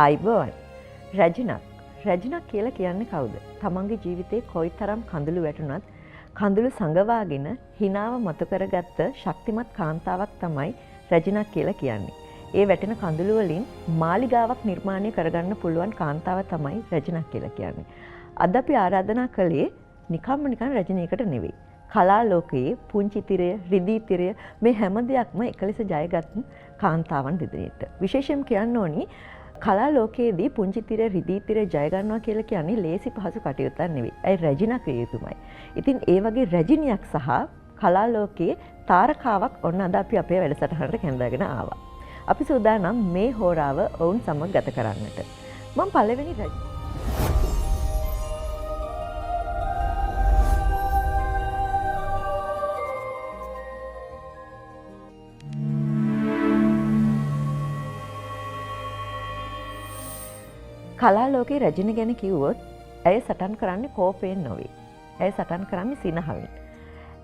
ආයිබෝවන්. රැජිනක් කියලා කියන්නේ කවුද? තමන්ගේ ජීවිතේ කොයිතරම් කඳුළු වැටුණත් කඳුළු සංගවාගෙන හිනාව මතු කරගත්ත ශක්තිමත් කාන්තාවක් තමයි රැජිනක් කියලා කියන්නේ. ඒ වැටෙන කඳුළු වලින් මාලිගාවක් නිර්මාණය කරගන්න පුළුවන් කාන්තාව තමයි රැජිනක් කියලා කියන්නේ. අද අපි ආරාධනා කළේ නිකන් රැජිනයකට නෙවෙයි. කලා ලෝකයේ පුංචි තිරය, රිදී තිරය මේ හැම දෙයක්ම එකලෙස ජයගත් කාන්තාවන් දෙදෙනෙක්ට. විශේෂයෙන් කියන්න ඕනි කලා ලෝකයේදී පුංචි තිරය, රිදී තිරය ජය ගන්නවා කියලා කියන්නේ ලේසි පහසු කටයුත්තක් නෙවෙයි. ඒ රැජිනක් විය යුතුමයි. ඉතින් ඒ වගේ රැජිනියක් සහ කලා ලෝකයේ තාරකාවක් ඔන්න අද අපි අපේ වැඩසටහනට කැඳවගෙන ආවා. අපි සූදානම් මේ හෝරාව ඔවුන් සමග ගත කරන්නට. මම පළවෙනි කලා ලෝකයේ රැජින ගැන කිව්වොත් ඇය සටන් කරන්නේ කෝපයෙන් නොවේ. ඇය සටන් කරන්නේ සිනහවෙන්.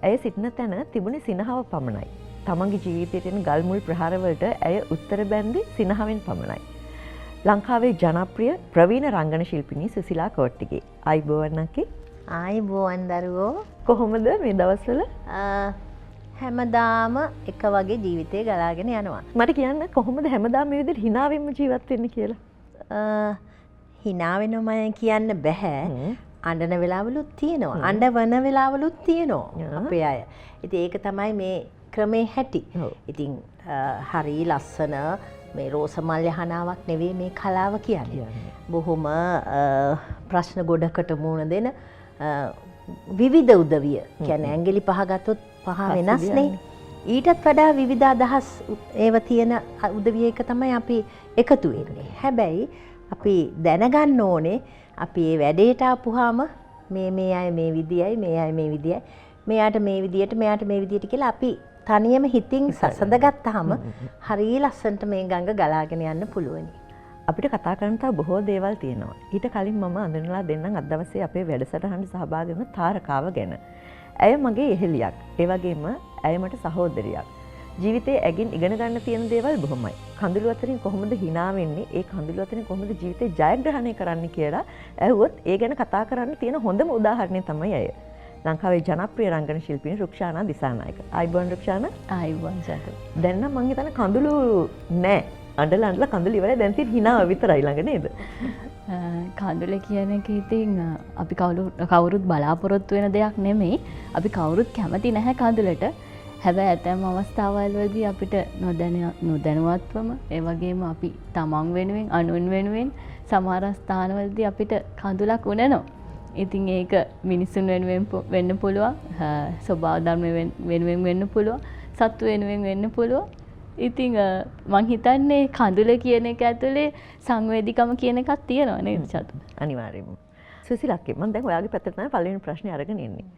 ඇය සිටින තැන තිබුණේ සිනහව පමණයි. තමන්ගේ ජීවිතයේ තියෙන ගල් මුල් ප්‍රහාරවලට ඇය උත්තර බැන්දේ සිනහවෙන් පමණයි. ලංකාවේ ජනප්‍රිය ප්‍රවීණ රංගන ශිල්පිනී සුසිලා කෝට්ටිගේ. ආයිබෝවන් අක්කේ. ආයිබෝවන් දරුවෝ. කොහොමද මේ දවස්වල? හැමදාම එක වගේ ජීවිතේ ගලාගෙන යනවා. මට කියන්න කොහොමද හැමදාම මේ විදිහට hinaවෙන්ම ජීවත් වෙන්නේ කියලා? hina වෙනවම කියන්න බෑ. අඬන වෙලාවලුත් තියෙනවා. අඬවන වෙලාවලුත් තියෙනවා අපේ අය. ඉතින් ඒක තමයි මේ ක්‍රමේ හැටි. ඉතින් හරි ලස්සන මේ රෝසමල් යහනාවක් නෙවෙයි මේ කලාව කියන්නේ. බොහොම ප්‍රශ්න ගොඩකට මුහුණ දෙන විවිධ උදවිය. කියන්නේ ඇඟිලි පහ ගත්තොත් පහ වෙනස් නේ. ඊටත් වඩා විවිධ අදහස් ඒව තියෙන උදවියක තමයි අපි එකතු වෙන්නේ. හැබැයි අපි දැනගන්න ඕනේ අපි මේ වැඩේට ආපුවාම මේ අය මේ විදියයි මේ අය මේ විදියයි මෙයාට මේ විදියට මෙයාට මේ විදියට කියලා අපි තනියම හිතින් සසඳගත්තාම හරිය ලස්සනට මේ ගඟ ගලාගෙන යන්න පුළුවනි. අපිට කතා කරන්න තව බොහෝ දේවල් තියෙනවා. ඊට කලින් මම අඳුනලා දෙන්නම් අද දවසේ අපේ වැඩසටහනට සහභාගී වුණ තාරකාව ගැන. ඇය මගේ එහෙලියක්. ඒ වගේම ඇය මට සහෝදරියක්. ජීවිතේ ඇගින් ඉගෙන ගන්න තියෙන දේවල් බොහොමයි. කඳුළු අතරින් කොහොමද hina වෙන්නේ? ඒ කඳුළු අතරින් කොහොමද ජීවිතේ ජයග්‍රහණය කරන්නේ කියලා ඇහුවොත් ඒ ගැන කතා කරන්න තියෙන හොඳම උදාහරණය තමයි ඇය. ලංකාවේ ජනප්‍රිය රංගන ශිල්පිනී රුක්ෂානා දිසානායක. ආයිබෝන් රුක්ෂානා. ආයිබෝන් සතු. දැන් නම් මං හිතන්නේ කඳුළු නෑ. අඬලා කඳුළු ඉවරයි. දැන් තියෙන hina විතරයි ළඟ නේද? කඳුල කියන එක ඉතින් අපි කවුරුත් බලාපොරොත්තු වෙන දෙයක් නෙමෙයි. අපි කවුරුත් කැමති නැහැ කඳුලට. හැබැයි ඇතැම් අවස්ථාවල් වලදී අපිට නොදැනුවත්වම ඒ වගේම අපි තමන් වෙනුවෙන් අනුන් වෙනුවෙන් සමහර ස්ථානවලදී අපිට කඳුලක් උනනවා. ඉතින් ඒක මිනිසුන් වෙනුවෙන් වෙන්න පුළුවන්, ස්වභාව ධර්ම වෙනුවෙන් වෙන්න පුළුවන්, සත්තු වෙනුවෙන් වෙන්න පුළුවන්. ඉතින් මං හිතන්නේ කඳුල කියන එක ඇතුලේ සංවේදීකම කියන එකක් තියෙනවා නේද චතු? අනිවාර්යයෙන්ම. සුසිලක්කේ මම දැන් ඔයාගේ පැත්තට තමයි පළවෙනි ප්‍රශ්නේ අරගෙන එන්නේ.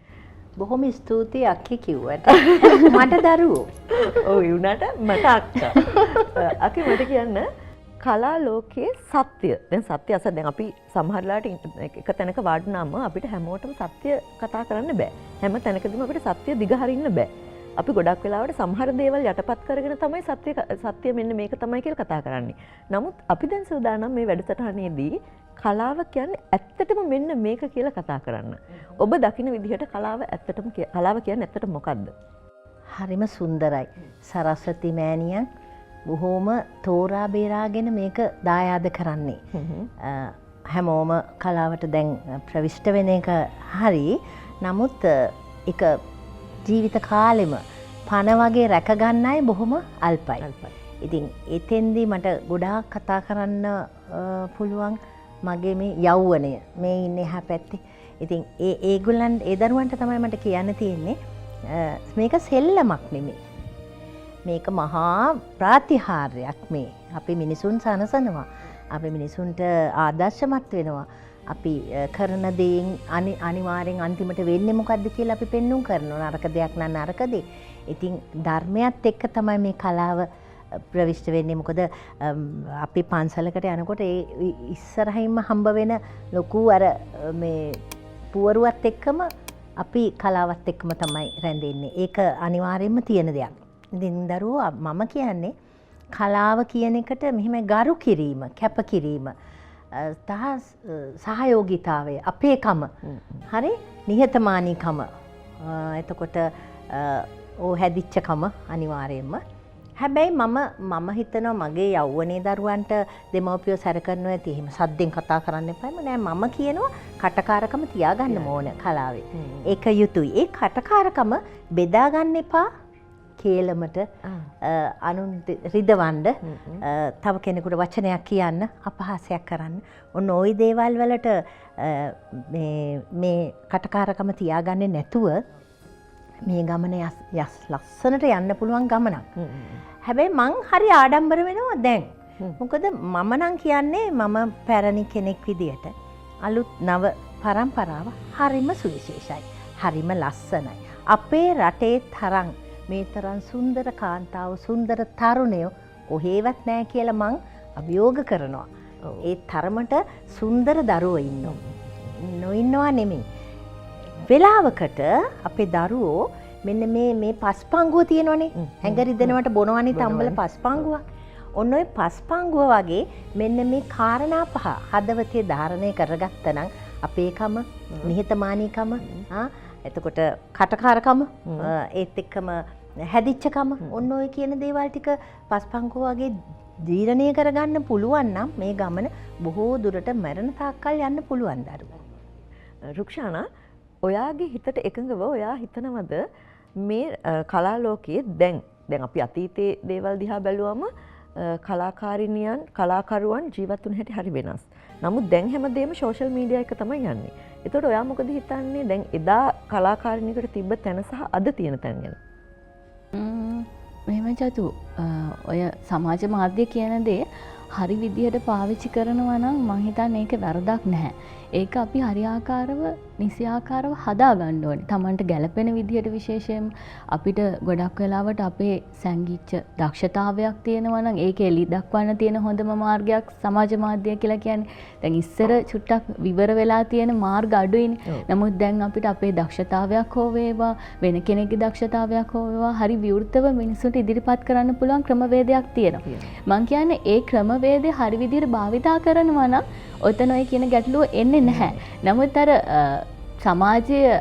බොහොම ස්තුතියි අක්කි කිව්වට. මට දරුවෝ. ඔව් වුණාට මට අක්කා. අක්කේ මට කියන්න කලා ලෝකයේ සත්‍ය. දැන් සත්‍ය අස දැන් අපි සමහරලාට එක තැනක වඩනාම අපිට හැමෝටම සත්‍ය කතා කරන්න බෑ. හැම තැනකදීම අපිට සත්‍ය දිගහරින්න බෑ. අපි ගොඩක් වෙලාවට සමහර දේවල් යටපත් කරගෙන තමයි සත්‍ය මෙන්න මේක තමයි කියලා කතා කරන්නේ. නමුත් අපි දැන් සූදානම් මේ වැඩසටහනේදී කලාව කියන්නේ ඇත්තටම මෙන්න මේක කියලා කතා කරන්න. ඔබ දකින විදිහට කලාව කියන්නේ ඇත්තටම මොකද්ද? හරිම සුන්දරයි. සරස්වති මෑණියන් බොහොම තෝරා බේරාගෙන මේක දායාද කරන්නේ. හැමෝම කලාවට දැන් ප්‍රවිෂ්ඨ වෙන එක හරි. නමුත් ඒක ජීවිත කාලෙම පණ වගේ රැක ගන්න අය බොහොම අල්පයි. ඉතින් එතෙන්දී මට ගොඩාක් කතා කරන්න පුළුවන් මගේ මේ යෞවනය මේ ඉන්නේ එහා පැත්තේ. ඉතින් ඒගොල්ලන් ඒ දරුවන්ට තමයි මට කියන්න තියෙන්නේ මේක සෙල්ලමක් නෙමෙයි. මේක මහා ප්‍රාතිහාර්යයක් මේ. අපි මිනිසුන් සනසනවා. අපි මිනිසුන්ට ආදර්ශමත් වෙනවා. අපි කරන දේෙන් අනිවාර්යෙන් අන්තිමට වෙන්නේ මොකද්ද කියලා අපි පෙන්눔 කරනවා. නරක දෙයක් නම් නරක දේ. ඉතින් ධර්මයත් එක්ක තමයි මේ කලාව ප්‍රවිෂ්ඨ වෙන්නේ. මොකද අපි පන්සලකට යනකොට ඒ ඉස්සරහින්ම හම්බ වෙන ලොකු අර මේ පුවරුවත් එක්කම අපි කලාවත් එක්කම තමයි රැඳෙන්නේ. ඒක අනිවාර්යෙන්ම තියෙන දෙයක්. ඉතින් දරුවෝ මම කියන්නේ කලාව කියන එකට මෙහෙම ගරු කිරීම, කැප කිරීම, සහයෝගීතාවය, අපේකම, හරි නිහතමානීකම, එතකොට හැදිච්චකම අනිවාර්යයෙන්ම. හැබැයි මම හිතනවා මගේ යෞවනයේ දරුවන්ට දෙමව්පියෝ සැර කරනවා ඇති. එහෙම සද්දෙන් කතා කරන්න එපාම නෑ. මම කියනවා කටකාරකම තියාගන්න ඕන කලාවේ. ඒක යුතුයි. ඒ කටකාරකම බෙදා ගන්න එපා. කේලමට අනුන් රිදවන්න, තව කෙනෙකුට වචනයක් කියන්න, අපහාසයක් කරන්න. ඔන්න ওই දේවල් වලට මේ කටකාරකම තියාගන්නේ නැතුව මේ ගමන ලස්සනට යන්න පුළුවන් ගමනක්. හැබැයි මං හරි ආඩම්බර වෙනවා දැන්. මොකද මම නම් කියන්නේ මම පැරණි කෙනෙක් විදියට අලුත් නව පරම්පරාව හරිම සුවිශේෂයි. හරිම ලස්සනයි. අපේ රටේ තරම් මේ තරම් සුන්දර කාන්තාව, සුන්දර තරුණයෝ කොහේවත් නැහැ කියලා මං අභියෝග කරනවා. ඒ තරමට සුන්දර දරුවෝ ඉන්නවා. නොඉන්නවා නෙමෙයි. වෙලාවකට අපේ දරුවෝ මෙන්න මේ පස්පංගුව තියෙනවනේ. ඇඟ රිදෙනවට බොනවනේ තම්බල පස්පංගුවක්. ඔන්න ඔය පස්පංගුව වගේ මෙන්න මේ කාරණා පහ හදවතේ ධාරණය කරගත්තනම් අපේකම, නිහතමානීකම, එතකොට කටකාරකම, ඒත් එක්කම හැදිච්චකම, ඔන්න ඔය කියන දේවල් ටික පස්පංගුව වගේ ජීර්ණය කරගන්න පුළුවන් නම් මේ ගමන බොහෝ දුරට මරණ තාක්කල් යන්න පුළුවන් දරුවෝ. රුක්ෂානා, ඔයාගේ හිතට එකඟව ඔයා හිතනවද මේ කලා ලෝකයේ දැන් අපි අතීතයේ දේවල් දිහා බැලුවම කලාකාරිනියන්, කලාකරුවන් ජීවත් වුණ හැටි හරි වෙනස්. නමුත් දැන් හැමදේම සෝෂල් මීඩියා එක තමයි යන්නේ. ඒතකොට ඔයා මොකද හිතන්නේ දැන් එදා කලාකාරිනියකට තිබ්බ තැන සහ අද තියෙන තැන ගැන? මෙහෙම චතු, ඔය සමාජ මාධ්‍ය කියන දේ හරි විදිහට පාවිච්චි කරනවා නම් මං හිතන්නේ ඒක වැරදක් නැහැ. ඒක අපි හරියාකාරව, නිසියාකාරව හදා ගන්න ඕනේ. Tamanට ගැළපෙන විදිහට විශේෂයෙන් අපිට ගොඩක් වෙලාවට අපේ සැඟිච්ච දක්ෂතාවයක් තියෙනවා නම් ඒක එලි දක්වන්න තියෙන හොඳම මාර්ගයක් සමාජ මාධ්‍ය කියලා කියන්නේ. දැන් ඉස්සර චුට්ටක් විවර වෙලා තියෙන මාර්ග අඩුයිනේ. නමුත් දැන් අපිට අපේ දක්ෂතාවයක් හෝ වේවා, වෙන කෙනෙක්ගේ දක්ෂතාවයක් හෝ වේවා හරි විවෘතව මිනිසුන්ට ඉදිරිපත් කරන්න පුළුවන් ක්‍රමවේදයක් තියෙනවා. මං කියන්නේ ඒ ක්‍රමවේදය හරි විදිහට භාවිතා කරනවා නම් ඔතන ඔය කියන ගැටලුව එන්නේ නැහැ. නමුත් අර සමාජයේ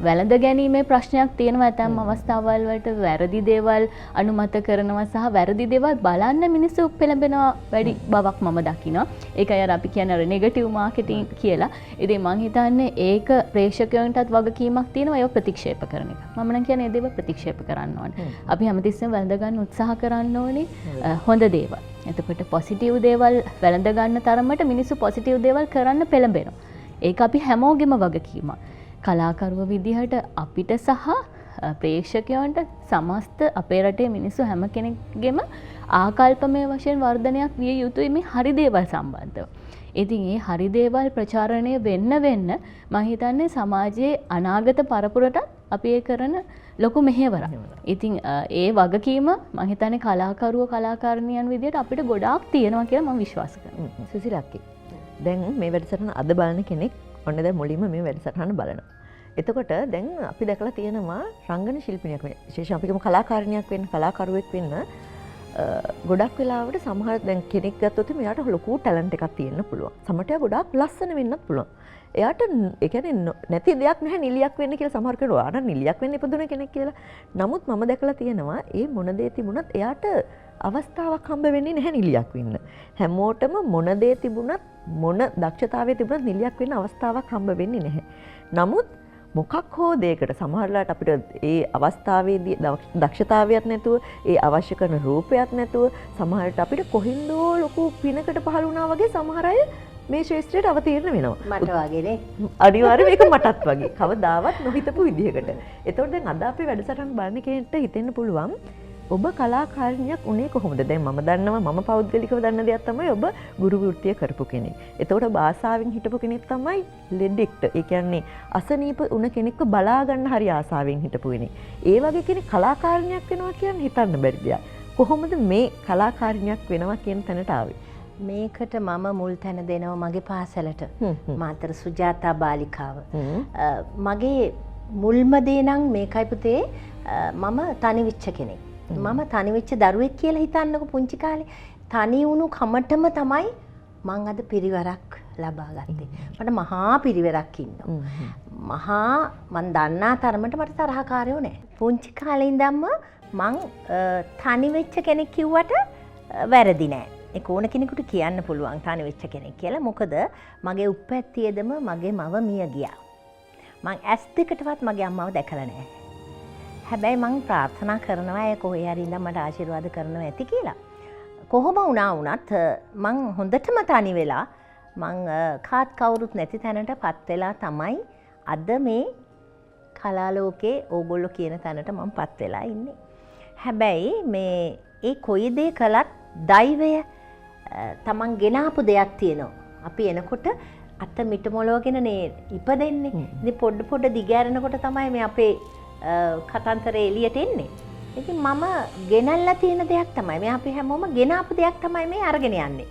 වැළඳ ගැනීමේ ප්‍රශ්නයක් තියෙනවා. ඇතැම් අවස්ථාවල් වලට වැරදි දේවල් අනුමත කරනවා සහ වැරදි දේවල් බලන්න මිනිස්සු පෙළඹෙනවා වැඩි බවක් මම දකිනවා. ඒකයි අර අපි කියන්නේ අර නෙගටිව් මාකටිං කියලා. ඉතින් මං හිතන්නේ ඒක ප්‍රේක්ෂකයන්ටත් වගකීමක් තියෙනවා ඒව ප්‍රතික්ෂේප කරන එක. මම නම් කියන්නේ ඒ දේවල් ප්‍රතික්ෂේප කරන්න ඕනේ. අපි හැමතිස්සෙම වැළඳ ගන්න උත්සාහ කරන්න ඕනේ හොඳ දේවල්. එතකොට පොසිටිව් දේවල් වැළඳ ගන්න තරමට මිනිස්සු පොසිටිව් දේවල් කරන්න පෙළඹෙනවා. ඒක අපි හැමෝගෙම වගකීමක්. කලාකරුව විදිහට අපිට සහ ප්‍රේක්ෂකයන්ට සමස්ත අපේ රටේ මිනිස්සු හැම කෙනෙක්ගෙම ආකල්පමය වශයෙන් වර්ධනයක් විය යුතුයි මේ හරි දේවල් සම්බන්ධව. ඉතින් මේ හරි දේවල් ප්‍රචාරණය වෙන්න මම හිතන්නේ සමාජයේ අනාගත පරපුරට අපි ඒ කරන ලොකු මෙහෙවරක්. ඉතින් ඒ වගකීම මම හිතන්නේ කලාකරුවෝ, කලාකාරිනියන් විදිහට අපිට ගොඩාක් තියෙනවා කියලා මම විශ්වාස කරනවා. සුසිලක්කි, දැන් මේ වැඩසටහන අද බලන කෙනෙක් ඔන්න දැන් මුලින්ම මේ වැඩසටහන බලනවා. එතකොට දැන් අපි දැකලා තියෙනවා රංගන ශිල්පිනියක් වෙන්න, විශේෂයෙන් අපි කියමු කලාකාරිනියක් වෙන්න, කලාකරුවෙක් වෙන්න ගොඩක් වෙලාවට සමහර දැන් කෙනෙක් ගත්තොත් මෙයාට ලොකු ටැලන්ට් එකක් තියෙන්න පුළුවන්. සමහරට එයා ගොඩාක් ලස්සන වෙන්නත් පුළුවන්. එයාට ඒ කියන්නේ නැති දෙයක් නැහැ නිලියක් වෙන්න කියලා සමහර කෙනෙක් ඔයාට නිලියක් වෙන්න ඉපදුන කෙනෙක් කියලා. නමුත් මම දැකලා තියෙනවා ඒ මොන දේ තිබුණත් එයාට අවස්ථාවක් හම්බ වෙන්නේ නැහැ නිලියක් වෙන්න. හැමෝටම මොන දේ තිබුණත්, මොන දක්ෂතාවය තිබුණත් නිලියක් වෙන්න අවස්ථාවක් හම්බ වෙන්නේ නැහැ. නමුත් මොකක් හෝ දෙයකට සමහරලාට අපිට ඒ අවස්ථාවේදී දක්ෂතාවයක් නැතුව, ඒ අවශ්‍ය කරන රූපයක් නැතුව සමහරට අපිට කොහින්දෝ ලොකු පිනකට පහළ වුණා වගේ සමහර අය මේ ශාස්ත්‍රයට අවතීර්ණ වෙනවා. මට වගේනේ. අනිවාර්යයෙන් මේක මටත් වගේ. කවදාවත් නොහිතපු විදිහකට. ඒතකොට දැන් අද අපි වැඩසටහන බලන කෙනෙක්ට හිතෙන්න පුළුවන් ඔබ කලාකාරිනියක් උනේ කොහොමද? දැන් මම දන්නවා, මම පෞද්ගලිකව දන්න දෙයක් තමයි ඔබ ගුරු වෘත්තිය කරපු කෙනෙක්. එතකොට භාෂාවෙන් හිටපු කෙනෙක් තමයි ලෙඩෙක්ට. ඒ කියන්නේ අසනීප වුණ කෙනෙක්ව බලා ගන්න හරි ආසාවෙන් හිටපු කෙනෙක්. ඒ වගේ කෙනෙක් කලාකාරිනියක් වෙනවා කියන්නේ හිතන්න බැරි දෙයක්. කොහොමද මේ කලාකාරිනියක් වෙනවා කියන තැනට ආවේ? මේකට මම මුල් තැන දෙනවා මගේ පාසලට. මාතර සුජාතා බාලිකාව. මගේ මුල්ම දේ නම් මේකයි පුතේ, මම තනි විච්ච කෙනෙක්. මම තනි වෙච්ච දරුවෙක් කියලා හිතන්නකො පුංචි කාලේ. තනි වුණු කමටම තමයි මං අද පිරිවරක් ලබා ගත්තේ. මට මහා පිරිවරක් ඉන්නවා. මහා මන් දන්නා තරමට මට තරහකාරයෝ නැහැ. පුංචි කාලේ ඉඳන්ම මං තනි වෙච්ච කෙනෙක් කිව්වට වැරදි නෑ. ඒක ඕන කෙනෙකුට කියන්න පුළුවන් තනි වෙච්ච කෙනෙක් කියලා. මොකද මගේ උපැත්තියේදම මගේ මව මිය ගියා. මං ඇස් දෙකටවත් මගේ අම්මව දැකලා නැහැ. හැබැයි මං ප්‍රාර්ථනා කරනවා ඒ කොහේ හරි ඉඳන් මට ආශිර්වාද කරනවා ඇති කියලා. කොහොම වුණා වුණත් මං හොඳටම තනි වෙලා මං කාත් කවුරුත් නැති තැනටපත් වෙලා තමයි අද මේ කලාලෝකේ ඕගොල්ලෝ කියන තැනට මං පත් වෙලා ඉන්නේ. හැබැයි මේ ඒ කොයි දේ කළත් දෛවය තමන් ගෙනාපු දෙයක් තියෙනවා. අපි එනකොට අත මිට මොලවගෙන නේ ඉපදෙන්නේ. ඉතින් පොඩ දිගෑරෙනකොට තමයි මේ අපේ කතන්තරේ එළියට එන්නේ. ඉතින් මම ගෙනල්ලා තියෙන දෙයක් තමයි මේ අපි හැමෝම ගෙනාපු දෙයක් තමයි මේ අරගෙන යන්නේ.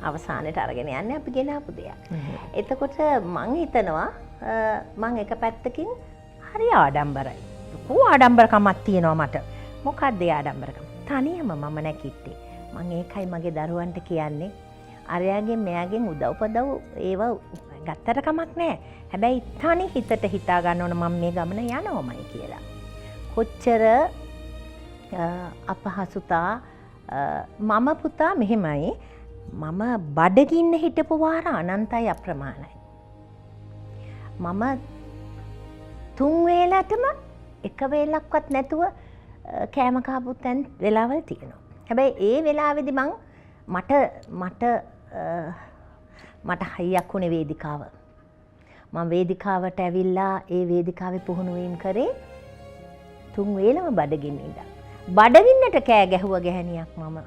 අවසානයේ අරගෙන යන්නේ අපි ගෙනාපු දෙයක්. එතකොට මං හිතනවා මං එක පැත්තකින් හරි ආඩම්බරයි. ලොකු ආඩම්බරකමක් තියෙනවා මට. මොකක්ද ඒ ආඩම්බරකම? තනියම මම නැකිට්ටේ. මං ඒකයි මගේ දරුවන්ට කියන්නේ අරයාගෙන් මෙයාගෙන් උදව්පදව් ඒව ගත්තට කමක් නැහැ. හැබැයි තනි හිතට හිතා ගන්න ඕන මම මේ ගමන යනවමයි කියලා. කොච්චර අපහසුතා මම පුතා මෙහෙමයි මම බඩගින්න හිටපු වාර අනන්තයි අප්‍රමාණයි. මම තුන් වේලටම එක වේලක්වත් නැතුව කෑම කාපු තැන් වෙලාවල් තියෙනවා. හැබැයි ඒ වෙලාවේදී මට හයියක් වුණේ වේදිකාව. මම වේදිකාවට ඇවිල්ලා ඒ වේදිකාවේ පුහුණු වීම කරේ තුන් වේලම බඩගින්න ඉඳන්. බඩගින්නට කෑ ගැහුව ගැහණියක් මම.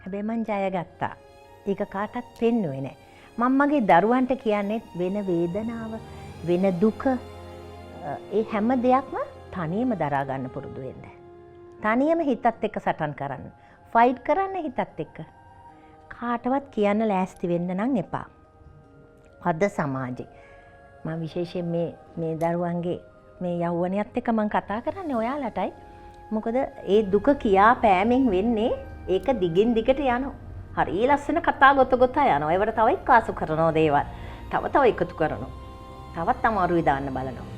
හැබැයි මං ජය ගත්තා. ඒක කාටවත් පෙන්නුවේ නැහැ. මම මගේ දරුවන්ට කියන්නේ වෙන වේදනාව, වෙන දුක ඒ හැම දෙයක්ම තනියම දරා ගන්න පුරුදු වෙන්න. තනියම හිතත් එක්ක සටන් කරන්න. ෆයිට් කරන්න හිතත් එක්ක. කාටවත් කියන්න ලෑස්ති වෙන්න නම් එපා. අද සමාජේ මම විශේෂයෙන් මේ දරුවන්ගේ මේ යෞවනයත් එක්ක මම කතා කරන්නේ ඔයාලටයි. මොකද ඒ දුක කියා පෑමෙන් වෙන්නේ ඒක දිගින් දිගට යනවා. හරි ලස්සන කතා ගොත යනවා. ඒවට තව එක්කාසු කරනවා දේවල්. තව එකතු කරනවා. තවත් අමාරුයි දාන්න බලනවා.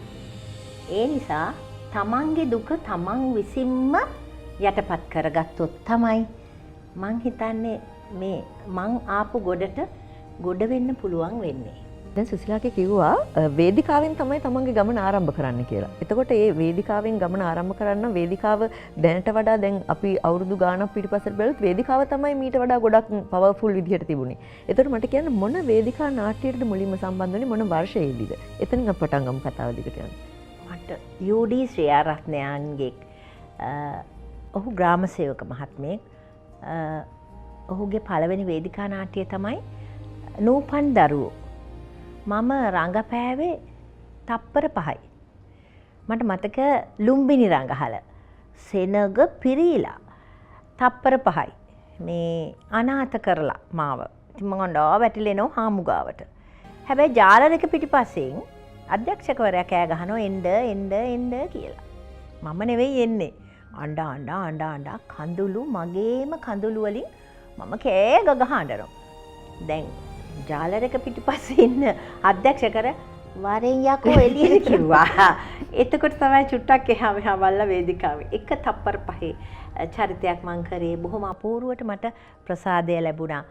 ඒ නිසා තමන්ගේ දුක තමන් විසින්ම යටපත් කරගත්තොත් තමයි මං හිතන්නේ මේ මං ආපු ගොඩට ගොඩ වෙන්න පුළුවන් වෙන්නේ. දැන් සුසිලාගේ කිව්වා වේදිකාවෙන් තමයි තමන්ගේ ගමන ආරම්භ කරන්න කියලා. එතකොට මේ වේදිකාවෙන් ගමන ආරම්භ කරන්න වේදිකාව දැනට වඩා දැන් අපි අවුරුදු ගාණක් පිටිපස්සට බැලුවොත් වේදිකාව තමයි මීට වඩා ගොඩක් පවර්ෆුල් විදිහට තිබුණේ. එතකොට මට කියන්න මොන වේදිකා නාට්‍යයටද මුලින්ම සම්බන්ධ වුණේ මොන වර්ෂයේදීද? එතනින් අප පටන් ගමු කතාව දිගට යන්න. මට යූඩී ශ්‍රේයාරත්නයන්ගේ ඔහු ග්‍රාම සේවක මහත්මයෙක්. ඔහුගේ පළවෙනි වේදිකා නාට්‍යය තමයි නූපන් දරුවෝ. මම රඟපෑවේ තප්පර 5යි. මට මතක ලුම්බිනි රඟහල සෙනග පිරීලා තප්පර 5යි. මේ අනාථ කරලා මාව. ඉතින් මම ගොඩාක් වැටිලෙනවා හාමුගාවට. හැබැයි ජාලරක පිටිපස්සෙන් අධ්‍යක්ෂකවරයා කෑ ගහනවා එන්න කියලා. මම නෙවෙයි එන්නේ. අඬ කඳුළු මගේම කඳුළු වලින් මම කෑ ගහ අඬනවා. දැන් ජාලරක පිටිපස්සේ ඉන්න අධ්‍යක්ෂකර වරෙන් යකෝ එළියට කිව්වා. එතකොට තමයි චුට්ටක් එහා මෙහා බලලා වේදිකාවේ එක තප්පර 5 චරිතයක් මං කරේ. බොහොම අපූර්වට මට ප්‍රසාදය ලැබුණා.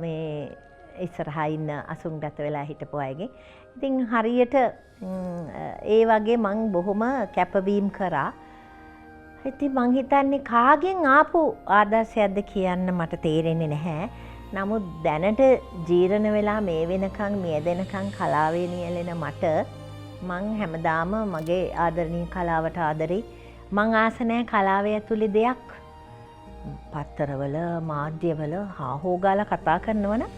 මේ ඉස්සරහා ඉන්න අසුන්ගත වෙලා හිටපු අයගේ. ඉතින් හරියට ඒ වගේ මං බොහොම කැපවීම් කරා. ඉතින් මං හිතන්නේ කාගෙන් ආපු ආදර්ශයක්ද කියන්න මට තේරෙන්නේ නැහැ. නමුත් දැනට ජීර්ණ වෙලා මේ වෙනකන් මියදෙනකන් කලාවේ නියැලෙන මට මං හැමදාම මගේ ආදරණීය කලාවට ආදරේ. මං ආස නැහැ කලාවේ ඇතුලේ දෙයක් පත්තරවල මාධ්‍යවල හාහෝගාලා කතා කරනවනම්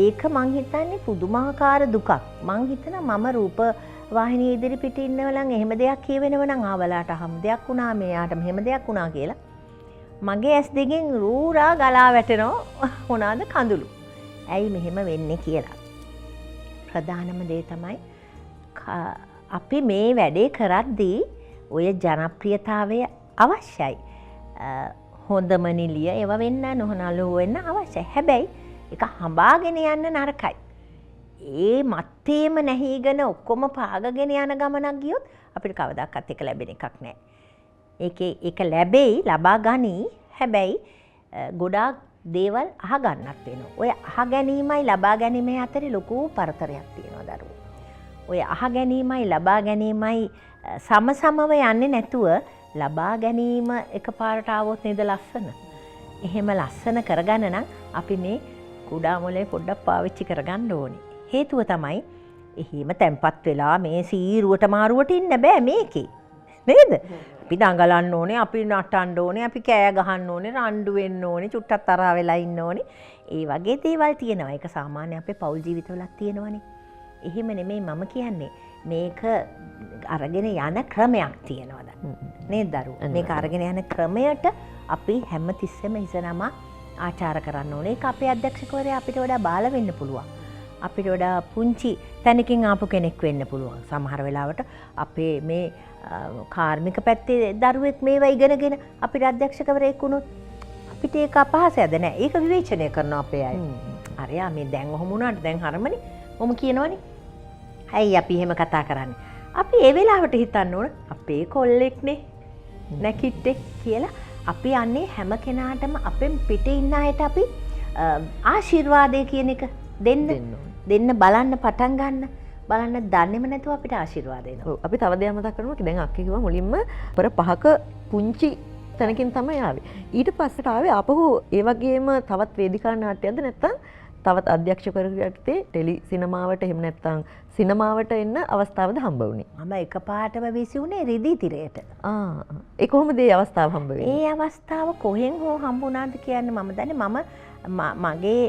ඒක මං හිතන්නේ පුදුමාකාර දුකක්. මං හිතනවා මම රූප වාහිනිය ඉදිරි පිට ඉන්නවනම් එහෙම දෙයක් කියවෙනව නම් ආවලාට හැම දෙයක් වුණා මෙයාට මෙහෙම දෙයක් වුණා කියලා මගේ ඇස් දෙකෙන් රූරා ගලා වැටෙනවා මොනවාද කඳුළු. ඇයි මෙහෙම වෙන්නේ කියලා. ප්‍රධානම දේ තමයි අපි මේ වැඩේ කරද්දී ඔය ජනප්‍රියතාවය අවශ්‍යයි. හොඳම නිලිය ඒවා වෙන්න නොහනලු වෙන්න අවශ්‍යයි. හැබැයි ඒක හඹාගෙන යන්න නරකයි. ඒ මත්තේම නැහිගෙන ඔක්කොම පාගගෙන යන ගමනක් ගියොත් අපිට කවදාකවත් ඒක ලැබෙන එකක් නෑ. ඒක ලැබෙයි, ලබා ගනී. හැබැයි ගොඩාක් දේවල් අහගන්නත් වෙනවා. ඔය අහ ගැනීමයි ලබා ගැනීමයි අතරේ ලොකු පරතරයක් තියෙනවා දරුවෝ. ඔය අහ ගැනීමයි ලබා ගැනීමයි සමසමව යන්නේ නැතුව ලබා ගැනීම එකපාරට ආවොත් නේද ලස්සන. එහෙම ලස්සන කරගන්න නම් අපි මේ කුඩා මොලේ පොඩ්ඩක් පාවිච්චි කරගන්න ඕනේ. හේතුව තමයි එහෙම තැම්පත් වෙලා මේ සීරුවට මාරුවට ඉන්න බෑ මේකේ. නේද? අපි දඟලන්න ඕනේ, අපි නටන්න ඕනේ, අපි කෑ ගහන්න ඕනේ, රණ්ඩු වෙන්න ඕනේ, චුට්ටක් තරහා වෙලා ඉන්න ඕනේ. ඒ වගේ දේවල් තියෙනවා. ඒක සාමාන්‍ය අපේ පෞල් ජීවිතවලත් තියෙනවනේ. එහෙම නෙමෙයි මම කියන්නේ. මේක අරගෙන යන ක්‍රමයක් තියෙනවද? නේද දරුවෝ? මේක අරගෙන යන ක්‍රමයට අපි හැම තිස්සෙම ඉසනම ආචාර කරන්න ඕනේ. ඒක අපේ අධ්‍යක්ෂකවරයා අපිට වඩා බාල වෙන්න පුළුවන්. අපිට වඩා පුංචි තැනකින් ආපු කෙනෙක් වෙන්න පුළුවන්. සමහර වෙලාවට අපේ මේ කාර්මික පැත්තේ දරුවෙක් මේවා ඉගෙනගෙන අපිට අධ්‍යක්ෂකවරයෙක් වුණොත් අපිට ඒක අපහසයද නෑ. ඒක විවේචනය කරනවා අපේ අය. අරයා මේ දැන් ඔහොම වුණාට දැන් හරමනේ. මොම කියනවනේ. ඇයි අපි එහෙම කතා කරන්නේ? අපි ඒ වෙලාවට හිතන්න ඕන අපේ කොල්ලෙක්නේ නැකිට්ටෙක් කියලා. අපි යන්නේ හැම කෙනාටම අපෙන් පිටේ ඉන්න අයට අපි ආශිර්වාදය කියන එක දෙන්න බලන්න පටන් ගන්න. බලන්න දන්නේම නැතුව අපිට ආශිර්වාද එනවා. අපි තව දෙයක් මතක් කරනවා. දැන් අක්කේ කිව්වා මුලින්ම පෙර 5ක පුංචි තැනකින් තමයි ආවේ. ඊට පස්සට ආවේ ආපහු ඒ වගේම තවත් වේදිකා නාට්‍යයක්ද නැත්නම් තවත් අධ්‍යක්ෂකවරයෙකුට ටෙලි සිනමාවට එහෙම නැත්නම් සිනමාවට එන්න අවස්ථාවද හම්බ වුණේ? මම එකපාරටම විසි වුණේ රිදී තිරයට. ඒ කොහොමද ඒ අවස්ථාව හම්බ වෙන්නේ? ඒ අවස්ථාව කොහෙන් හෝ හම්බුණාද කියන්නේ මම දන්නේ. මගේ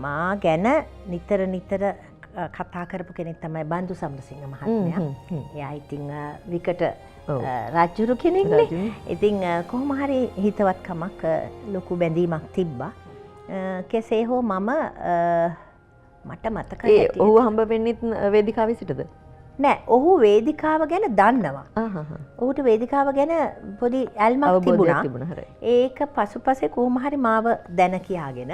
මා ගැන නිතර කතා කරපු කෙනෙක් තමයි බන්දු සම්රසිංහ මහත්මයා. එයා ඉතින් විකට රාජ්‍යරු කෙනෙක්නේ. ඉතින් කොහොම හරි හිතවත්කමක් ලොකු බැඳීමක් තිබ්බා. කෙසේ හෝ මම මට මතකයි. ඔහු හම්බ වෙන්නෙත් වේදිකාවේ සිටද? නෑ, ඔහු වේදිකාව ගැන දන්නවා. ඔහුට වේදිකාව ගැන පොඩි ඇල්මක් තිබුණා. ඒක පසුපසේ කොහොම හරි මාව දැන කියාගෙන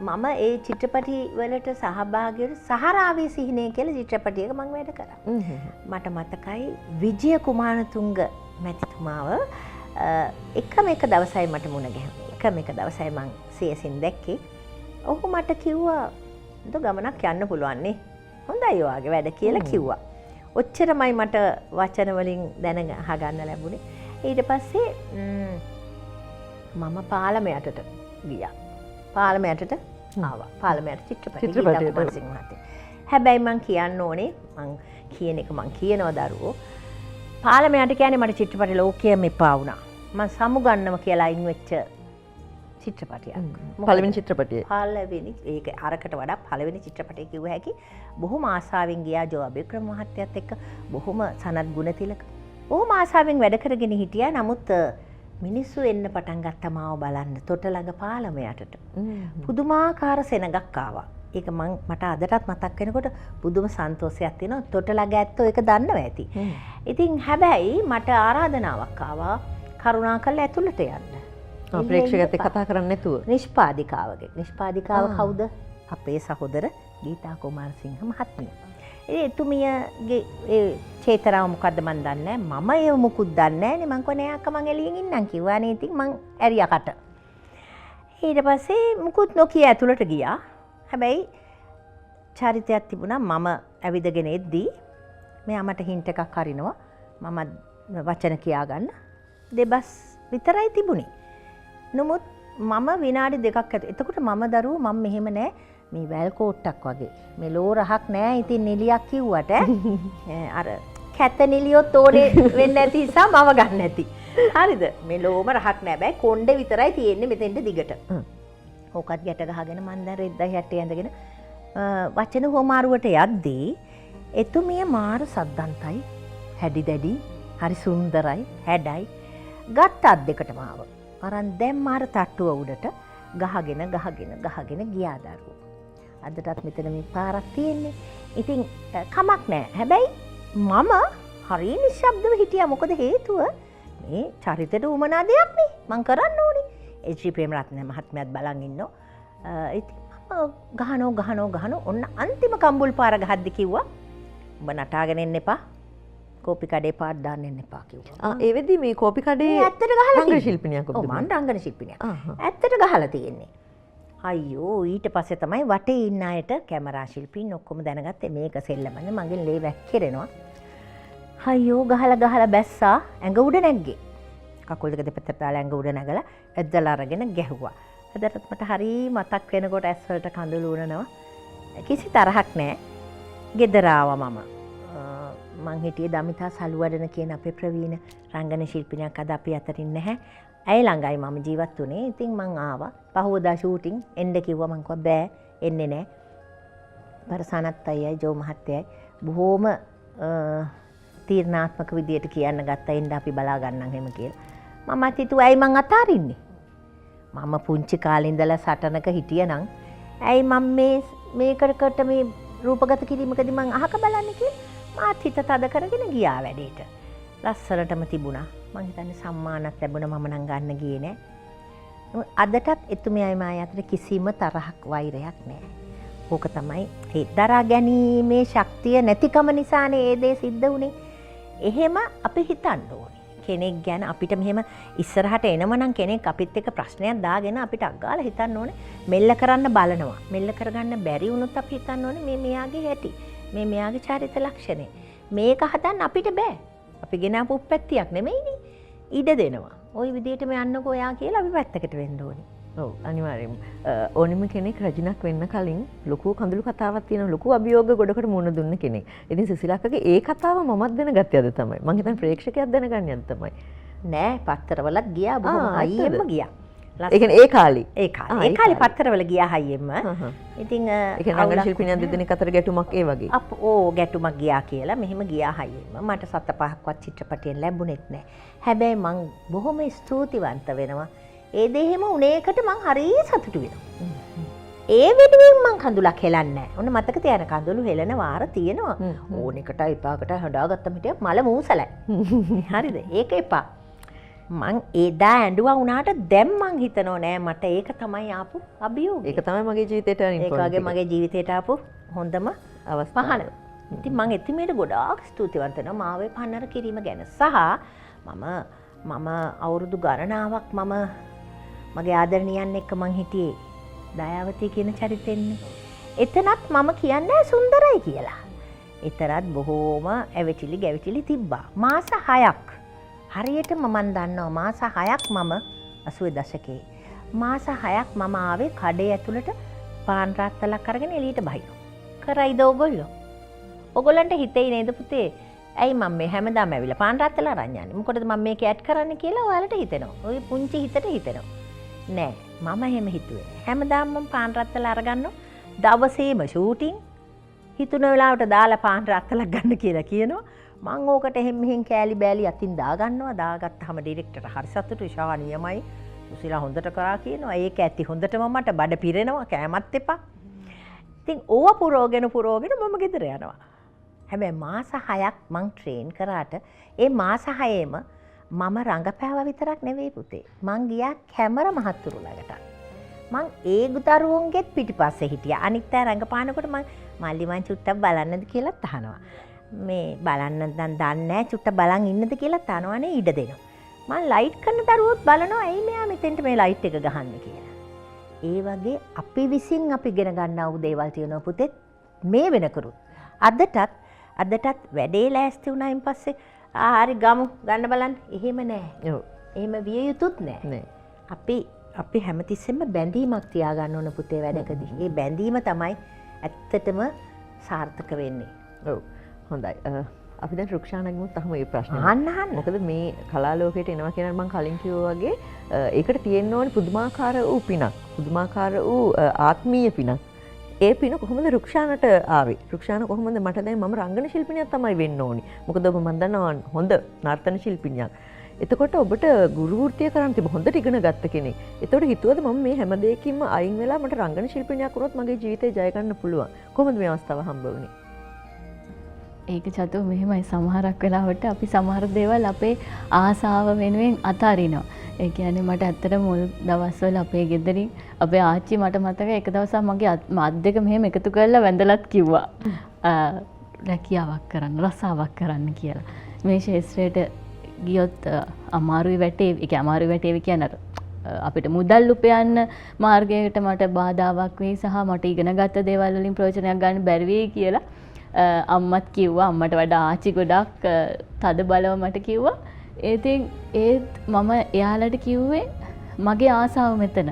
මම ඒ චිත්‍රපටි වලට සහභාගී වෙන සහරාවේ සිහිනේ කියලා චිත්‍රපටියක මම වැඩ කරා. මට මතකයි විජය කුමාරතුංග මැතිතුමාව එකම එක දවසයි මට මුණ ගැහුණේ. එකම එක දවසයි මං සියසින් දැක්කේ. ඔහු මට කිව්වා "දො ගමනක් යන්න පුළුවන් නේ. හොඳයි ඔයාගේ වැඩ" කියලා කිව්වා. ඔච්චරමයි මට වචන වලින් දැන අහගන්න ලැබුණේ. ඊට පස්සේ මම පාර්ලිමේන්තයට ගියා. පාර්ලිමේන්තයට ආවා. පාර්ලිමේන්ත චිත්‍රපටි. හැබැයි මං කියන්න ඕනේ, මං කියන එක මං කියනවා දරුවෝ. පාර්ලිමේන්ත කියන්නේ මට චිත්‍රපටි ලෝකයේම එපා වුණා. මං සමුගන්නම කියලා අයින් වෙච්ච චිත්‍රපටියක්. පළවෙනි චිත්‍රපටිය. පළවෙනි ඒක අරකට වඩා පළවෙනි චිත්‍රපටිය කිව්ව හැකි. බොහොම ආසාවෙන් ගියා ජෝ අබේක්‍රම මහත්තයත් එක්ක. බොහොම සනත් ගුණතිලක. බොහොම ආසාවෙන් වැඩ කරගෙන හිටියා. නමුත් මිනිස්සු එන්න පටන් ගත්තා මාව බලන්න තොටලඟ පාලමයටට. පුදුමාකාර සෙනගක් ආවා. ඒක මට අදටත් මතක් වෙනකොට පුදුම සන්තෝෂයක් තියෙනවා. තොටලඟ ඇත්තෝ ඒක දන්නවා ඇති. ඉතින් හැබැයි මට ආරාධනාවක් ආවා කරුණාකරලා ඇතුළට යන්න. ප්‍රේක්ෂකයත් එක්ක කතා කරන්නේ නැතුව. නිෂ්පාදිකාවගේ. නිෂ්පාදිකාව කවුද? අපේ සහෝදර ගීතා කුමාරසිංහ මහත්මිය. එතුමියගේ ඒ චේතනාව මොකද්ද මන් දන්නේ නැහැ. මම ඒව මුකුත් දන්නේ නැහැ නේ. මං කොහේ අක්ක මං එළියෙන් ඉන්නම් කිව්වා නේ. ඉතින් මං ඇරියාකට. ඊට පස්සේ මුකුත් නොකිය ඇතුළට ගියා. හැබැයි චරිතයක් තිබුණා. මම ඇවිදගෙන එද්දී මෙයා මට හින්ට් එකක් අරිනවා. මම වචන කියාගන්න. දෙබස් විතරයි තිබුණේ. නමුත් මම විනාඩි 2ක් ඇතුළත. එතකොට මම දරුවෝ මම මෙහෙම නෑ. මේ වැල් කෝට්ටක් වගේ. මේ ලෝ රහක් නෑ. ඉතින් නිලියක් කිව්වට අර කැත නිලියොත් ඕනේ වෙන්නේ නැති නිසා මම ගන්න නැති. හරිද? මේ ලෝම රහක් නෑ. බෑ කොණ්ඩේ විතරයි තියෙන්නේ මෙතෙන්ට දිගට. ඕකත් ගැට ගහගෙන මන් දැන් රෙද්දා හැටේ ඇඳගෙන වචන හොමාරුවට යද්දී එතුමිය මාර සද්දන්තයි. හැඩි දැඩි. හරි සුන්දරයි. හැඩයි. ගත්ත අත් දෙකටම ආව. අරන් දැන් මාර තට්ටුව උඩට ගහගෙන ගියා දරුවෝ. අදටත් මෙතන මේ පාරක් තියෙන්නේ. ඉතින් කමක් නැහැ. හැබැයි මම හරි නිශ්ශබ්දව හිටියා. මොකද හේතුව මේ චරිතයට උමනා දෙයක් නේ මං කරන්න ඕනේ. එච්.ඩී. ප්‍රේමරත්න මහත්මයාත් බලන් ඉන්නෝ. ඉතින් මම ගහනෝ ඔන්න අන්තිම කම්බුල් පාර ගහද්දි කිව්වා උඹ නටාගෙන එන්න එපා. කෝපි කඩේ පාට දාන්න එන්න එපා කිව්වා. ඒ වෙද්දි මේ කෝපි කඩේ ඇත්තට ගහලා රංගන ශිල්පිනියක් ඔව් මං රංගන ශිල්පිනියක්. ඇත්තට ගහලා තියෙන්නේ. අයියෝ ඊට පස්සේ තමයි වටේ ඉන්න අයට කැමරා ශිල්පීන් ඔක්කොම දැනගත්තේ මේක සෙල්ලමනේ මගෙන් ලේ වැක්කිරෙනවා. අයියෝ ගහලා බැස්සා ඇඟ උඩ නැග්ගේ. කකුල් දෙක දෙපැත්තට දාලා ඇඟ උඩ නැගලා ඇද්දලා අරගෙන ගැහුවා. අදටත් මට හරි මතක් වෙනකොට ඇස් වලට කඳුළු උනනවා. කිසි තරහක් නැහැ. ගෙදර ආවා මම. මං හිටියේ දමිතා සලුවඩන කියන අපේ ප්‍රවීණ රංගන ශිල්පිනියක් අද අපි අතරින් නැහැ. ඇය ළඟයි මම ජීවත් වුණේ. ඉතින් මං ආවා. පහුවදා ෂූටින් එන්න කිව්වා මං කිව්වා බෑ එන්නේ නැහැ. පරසනත් අයියයි ජෝ මහත්තයයි බොහොම තීරණාත්මක විදියට කියන්න ගත්තා එන්න අපි බලා ගන්නම් එහෙම කියලා. මමත් හිතුවා ඇයි මං අතාරින්නේ? මම පුංචි කාලේ ඉඳලා සටනක හිටියනම් ඇයි මම මේකට මේ රූපගත කිරීමකදී මං අහක බලන්නේ කියලා මාත් හිත තද කරගෙන ගියා වැඩේට. ලස්සනටම තිබුණා. මං හිතන්නේ සම්මානත් ලැබුණා මම නම් ගන්න ගියේ නෑ. අදටත් එතුමියයි මායි අතර කිසිම තරහක් වෛරයක් නෑ. ඕක තමයි ඒ දරා ගැනීමේ ශක්තිය නැතිකම නිසානේ ඒ දේ සිද්ධ වුනේ. එහෙම අපි හිතන්න ඕනේ. කෙනෙක් ගැන අපිට මෙහෙම ඉස්සරහට එනම නම් කෙනෙක් අපිත් එක්ක ප්‍රශ්නයක් දාගෙන අපිට අග්ගාලා හිතන්න ඕනේ. මෙල්ල කරන්න බලනවා. මෙල්ල කරගන්න බැරි වුණොත් අපි හිතන්න ඕනේ මේ මෙයාගේ හැටි. මේ මෙයාගේ චරිත ලක්ෂණේ. මේක හදන්න අපිට බෑ. අපි ගෙනාපු උප්පැත්තියක් නෙමෙයිනේ. ඉඩ දෙනවා. ওই විදිහටම යන්නකෝ ඔයා කියලා අපි පැත්තකට වෙන්න ඕනේ. ඔව් අනිවාර්යයෙන්ම. ඕනෙම කෙනෙක් රජිනක් වෙන්න කලින් ලොකු කඳුළු කතාවක් තියෙන ලොකු අභියෝග ගොඩකට මුහුණ දුන්න කෙනෙක්. ඉතින් සිසිලක්කගේ ඒ කතාව මමත් දැනගත්තේ අද තමයි. මං හිතන්නේ ප්‍රේක්ෂකයාත් දැනගන්නේ අද තමයි. නෑ පත්තරවලත් ගියා බොහොම හයියෙන්ම ගියා. ඒ කියන්නේ ඒ කාලේ. ඒ කාලේ පත්තරවල ගියා හයියෙන්ම. ඉතින් ඒ කියන්නේ රංගන ශිල්පිනියන් දෙදෙනෙක් අතර ගැටුමක් ඒ වගේ. ගැටුමක් ගියා කියලා මෙහෙම ගියා හයියෙන්ම. මට 7-5ක්වත් චිත්‍රපටයෙන් ලැබුණෙත් නෑ. හැබැයි මං බොහොම ස්තුතිවන්ත වෙනවා. ඒ දෙහෙම උනේකට මං හරි සතුටු වෙනවා. ඒ වෙනුවෙන් මං කඳුලක් හෙලන්නේ නැහැ. ඔන්න මතක තියාගන්න කඳුළු හෙලන වාර තියෙනවා. ඕන එකට එපාකට හදාගත්තම හිටිය මල මූසලයි. හරිද? ඒක එපා. මං එදා ඇඬුවා වුණාට දැන් මං හිතනෝ නෑ මට ඒක තමයි ආපු අභියෝගය. ඒක තමයි මගේ ජීවිතේට ඒක වගේ මගේ ජීවිතේට ආපු හොඳම අවස්ථාව. පහන. ඉතින් මං එතිමේට ගොඩාක් ස්තුතිවන්ත වෙනවා මාවේ පන්නර කිරීම ගැන. සහ මම අවුරුදු ගණනාවක් මගේ ආදරණියන් එක්ක මං හිටියේ දයාවතී කියන චරිතෙන්නේ. එතනත් මම කියන්නේ සුන්දරයි කියලා. එතරත් බොහෝම ඇවිටිලි ගැවිටිලි තිබ්බා. මාස 6ක්. හරියටම මම දන්නවා මාස 6ක් මම 80 දශකයේ. මාස 6ක් මම ආවේ කඩේ ඇතුළට පාන් රාත්තලක් අරගෙන එළියට බහිනවා. කරයිද ඕගොල්ලෝ? ඕගොල්ලන්ට හිතෙයි නේද පුතේ? ඇයි මම මේ හැමදාම ඇවිල්ලා පාන් රාත්තල අරන් යන්නේ? මොකටද මම මේක ඇඩ් කරන්න කියලා ඔයාලට හිතෙනවා. ඔය පුංචි හිතට හිතෙනවා. නෑ මම එහෙම හිතුවේ. හැමදාම මම පාන් රත්තල අරගන්නවා. දවසේම ෂූටින් හිතුන වෙලාවට දාලා පාන් රත්තලක් ගන්න කියලා කියනවා. මං ඕකට එහෙම මෙහෙන් කෑලි බෑලි අතින් දාගන්නවා. දාගත්තාම ඩිරෙක්ටර් හරි සතුටුයි. ශානියමයි. සුසිලා හොඳට කරා කියනවා. ඒක ඇති හොඳටම මට බඩ පිරෙනවා. කෑමත් එපා. ඉතින් ඕව පුරෝගෙන මම ගෙදර යනවා. හැබැයි මාස 6ක් මං ට්‍රේන් කරාට ඒ මාස 6ෙම මම රඟපෑවා විතරක් නෙවෙයි පුතේ. මං ගියා කැමර මහත්තුරු ළඟට. මං ඒ දරුවන්ගෙත් පිටිපස්සේ හිටියා. අනිත් අය රඟපානකොට මල්ලි මං චුට්ටක් බලන්නද කියලා අහනවා. මේ බලන්න දැන් දන්නේ නැහැ චුට්ටක් බලන් ඉන්නද කියලා අහනවානේ ඉඩ දෙනවා. මං ලයිට් කරන දරුවොත් බලනවා ඇයි මෙයා මෙතෙන්ට මේ ලයිට් එක ගහන්නේ කියලා. ඒ වගේ අපි විසින් අපි ඉගෙන ගන්නා වූ දේවල් තියෙනවා පුතේ මේ වෙනකරුත්. අදටත් වැඩේ ලෑස්ති වුණායින් පස්සේ හරි ගමු ගන්න බලන්න. එහෙම නෑ. ඔව්. එහෙම විය යුතුත් නෑ. අපි හැමතිස්සෙම බැඳීමක් තියාගන්න ඕන පුතේ වැඩකදී. ඒ බැඳීම තමයි ඇත්තටම සාර්ථක වෙන්නේ. ඔව්. හොඳයි. අපි දැන් රුක්ෂානගෙමුත් අහමු මේ ප්‍රශ්නේ. අහන්න. මොකද මේ කලා ලෝකයට එනවා කියන මම කලින් කිව්වා වගේ ඒකට තියෙන්න ඕනේ පුදුමාකාර වූ පිනක්. පුදුමාකාර වූ ආත්මීය පිනක්. ඒ පින කොහොමද රුක්ෂානට ආවේ? රුක්ෂාන කොහොමද මට දැන් මම රංගන ශිල්පිනියක් තමයි වෙන්න ඕනි. මොකද ඔබ මන් දන්නවා හොඳ නර්තන ශිල්පිනියක්. එතකොට ඔබට ගුරු වෘත්තිය කරන්න තිබ්බ හොඳට ඉගෙන ගත්ත කෙනෙක්. එතකොට හිතුවද මම මේ හැම දෙයකින්ම අයින් වෙලා මට රංගන ශිල්පිනියක් වුණොත් මගේ ජීවිතේ ජය ගන්න පුළුවන්. කොහොමද මේ අවස්ථාව හම්බ වුනේ? ඒක චතු මෙහෙමයි සමහරක් වෙලාවට අපි සමහර දේවල් අපේ ආසාව වෙනුවෙන් අතාරිනවා. ඒ කියන්නේ මට ඇත්තට මුල් දවස්වල අපේ ගෙදරින් අපේ ආච්චි මට මතකයි එක දවසක් මගේ අත් දෙක මෙහෙම එකතු කරලා වැඳලත් කිව්වා. රැකියාවක් කරන්න, රසාවක් කරන්න කියලා. මේ ශේෂ්ත්‍රයට ගියොත් අමාරුයි වැටේවි. ඒ කියන්නේ අමාරුයි වැටේවි කියන්නේ අපිට මුදල් උපයන්න මාර්ගයකට මට බාධාවක් වෙයි සහ මට ඉගෙනගත්ත දේවල් වලින් ප්‍රයෝජනයක් ගන්න බැරි වෙයි කියලා අම්මත් කිව්වා. අම්මට වඩා ආච්චි ගොඩක් තද බලව මට කිව්වා. ඒත් මම එයාලට කිව්වේ මගේ ආසාව මෙතන.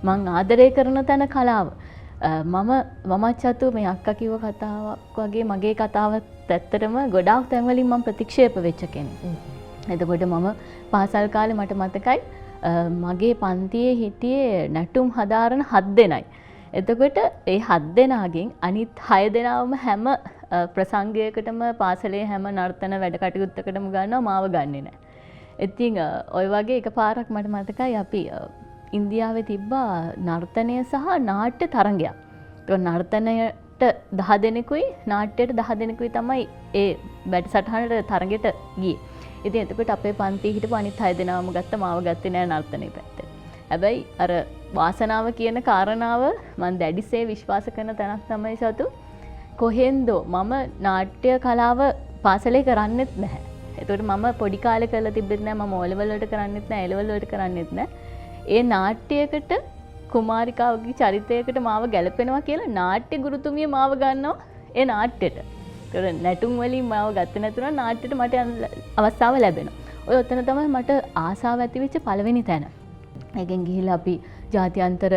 මං ආදරය කරන තැන කලාව. මමත් චතු මේ අක්කා කිව්ව කතාවක් වගේ මගේ කතාවත් ඇත්තටම ගොඩාක් තැන්වලින් මම ප්‍රතික්ෂේප වෙච්ච කෙනෙක්. එතකොට මම පාසල් කාලේ මට මතකයි මගේ පන්තියේ හිටියේ නැටුම් හදාරන 7 දෙනයි. එතකොට ඒ 7 දෙනාගෙන් අනිත් 6 දෙනාවම හැම ප්‍රසංගයකටම පාසලේ හැම නර්තන වැඩ කටයුත්තකටම ගන්නවා මාව ගන්නෙ නැහැ. ඉතින් ඔය වගේ එකපාරක් මට මතකයි අපි ඉන්දියාවේ තිබ්බා නර්තනය සහ නාට්‍ය තරඟයක්. ඒ නර්තනයට 10 දෙනෙකුයි නාට්‍යයට 10 දෙනෙකුයි තමයි ඒ වැඩසටහනට තරඟෙට ගියේ. ඉතින් එතකොට අපේ පන්තියේ හිටපු අනිත් 6 දෙනාම ගත්ත මාව ගත්තේ නෑ නර්තනයේ පැත්තට. හැබැයි අර වාසනාව කියන කාරණාව මම දැඩිසේ විශ්වාස කරන තැනක් තමයි සතු කොහෙන්දෝ මම නාට්‍ය කලාව පාසලේ කරන්නෙත් නැහැ. එතකොට මම පොඩි කාලේ කරලා තිබෙත් නැහැ. මම O level වලට කරන්නෙත් නැහැ, A level වලට කරන්නෙත් නැහැ. ඒ නාට්‍යයකට කුමාරිකාවගේ චරිතයකට මාව ගැලපෙනවා කියලා නාට්‍ය ගුරුතුමිය මාව ගන්නවා ඒ නාට්‍යෙට. ඒතර නැටුම් වලින් මාව ගත්තේ නැතුණා නාට්‍යෙට මට අවස්ථාව ලැබෙනවා. ඔය ඔතන තමයි මට ආසාව ඇති වෙච්ච පළවෙනි තැන. ඒකෙන් ගිහිල්ලා අපි ජාත්‍යන්තර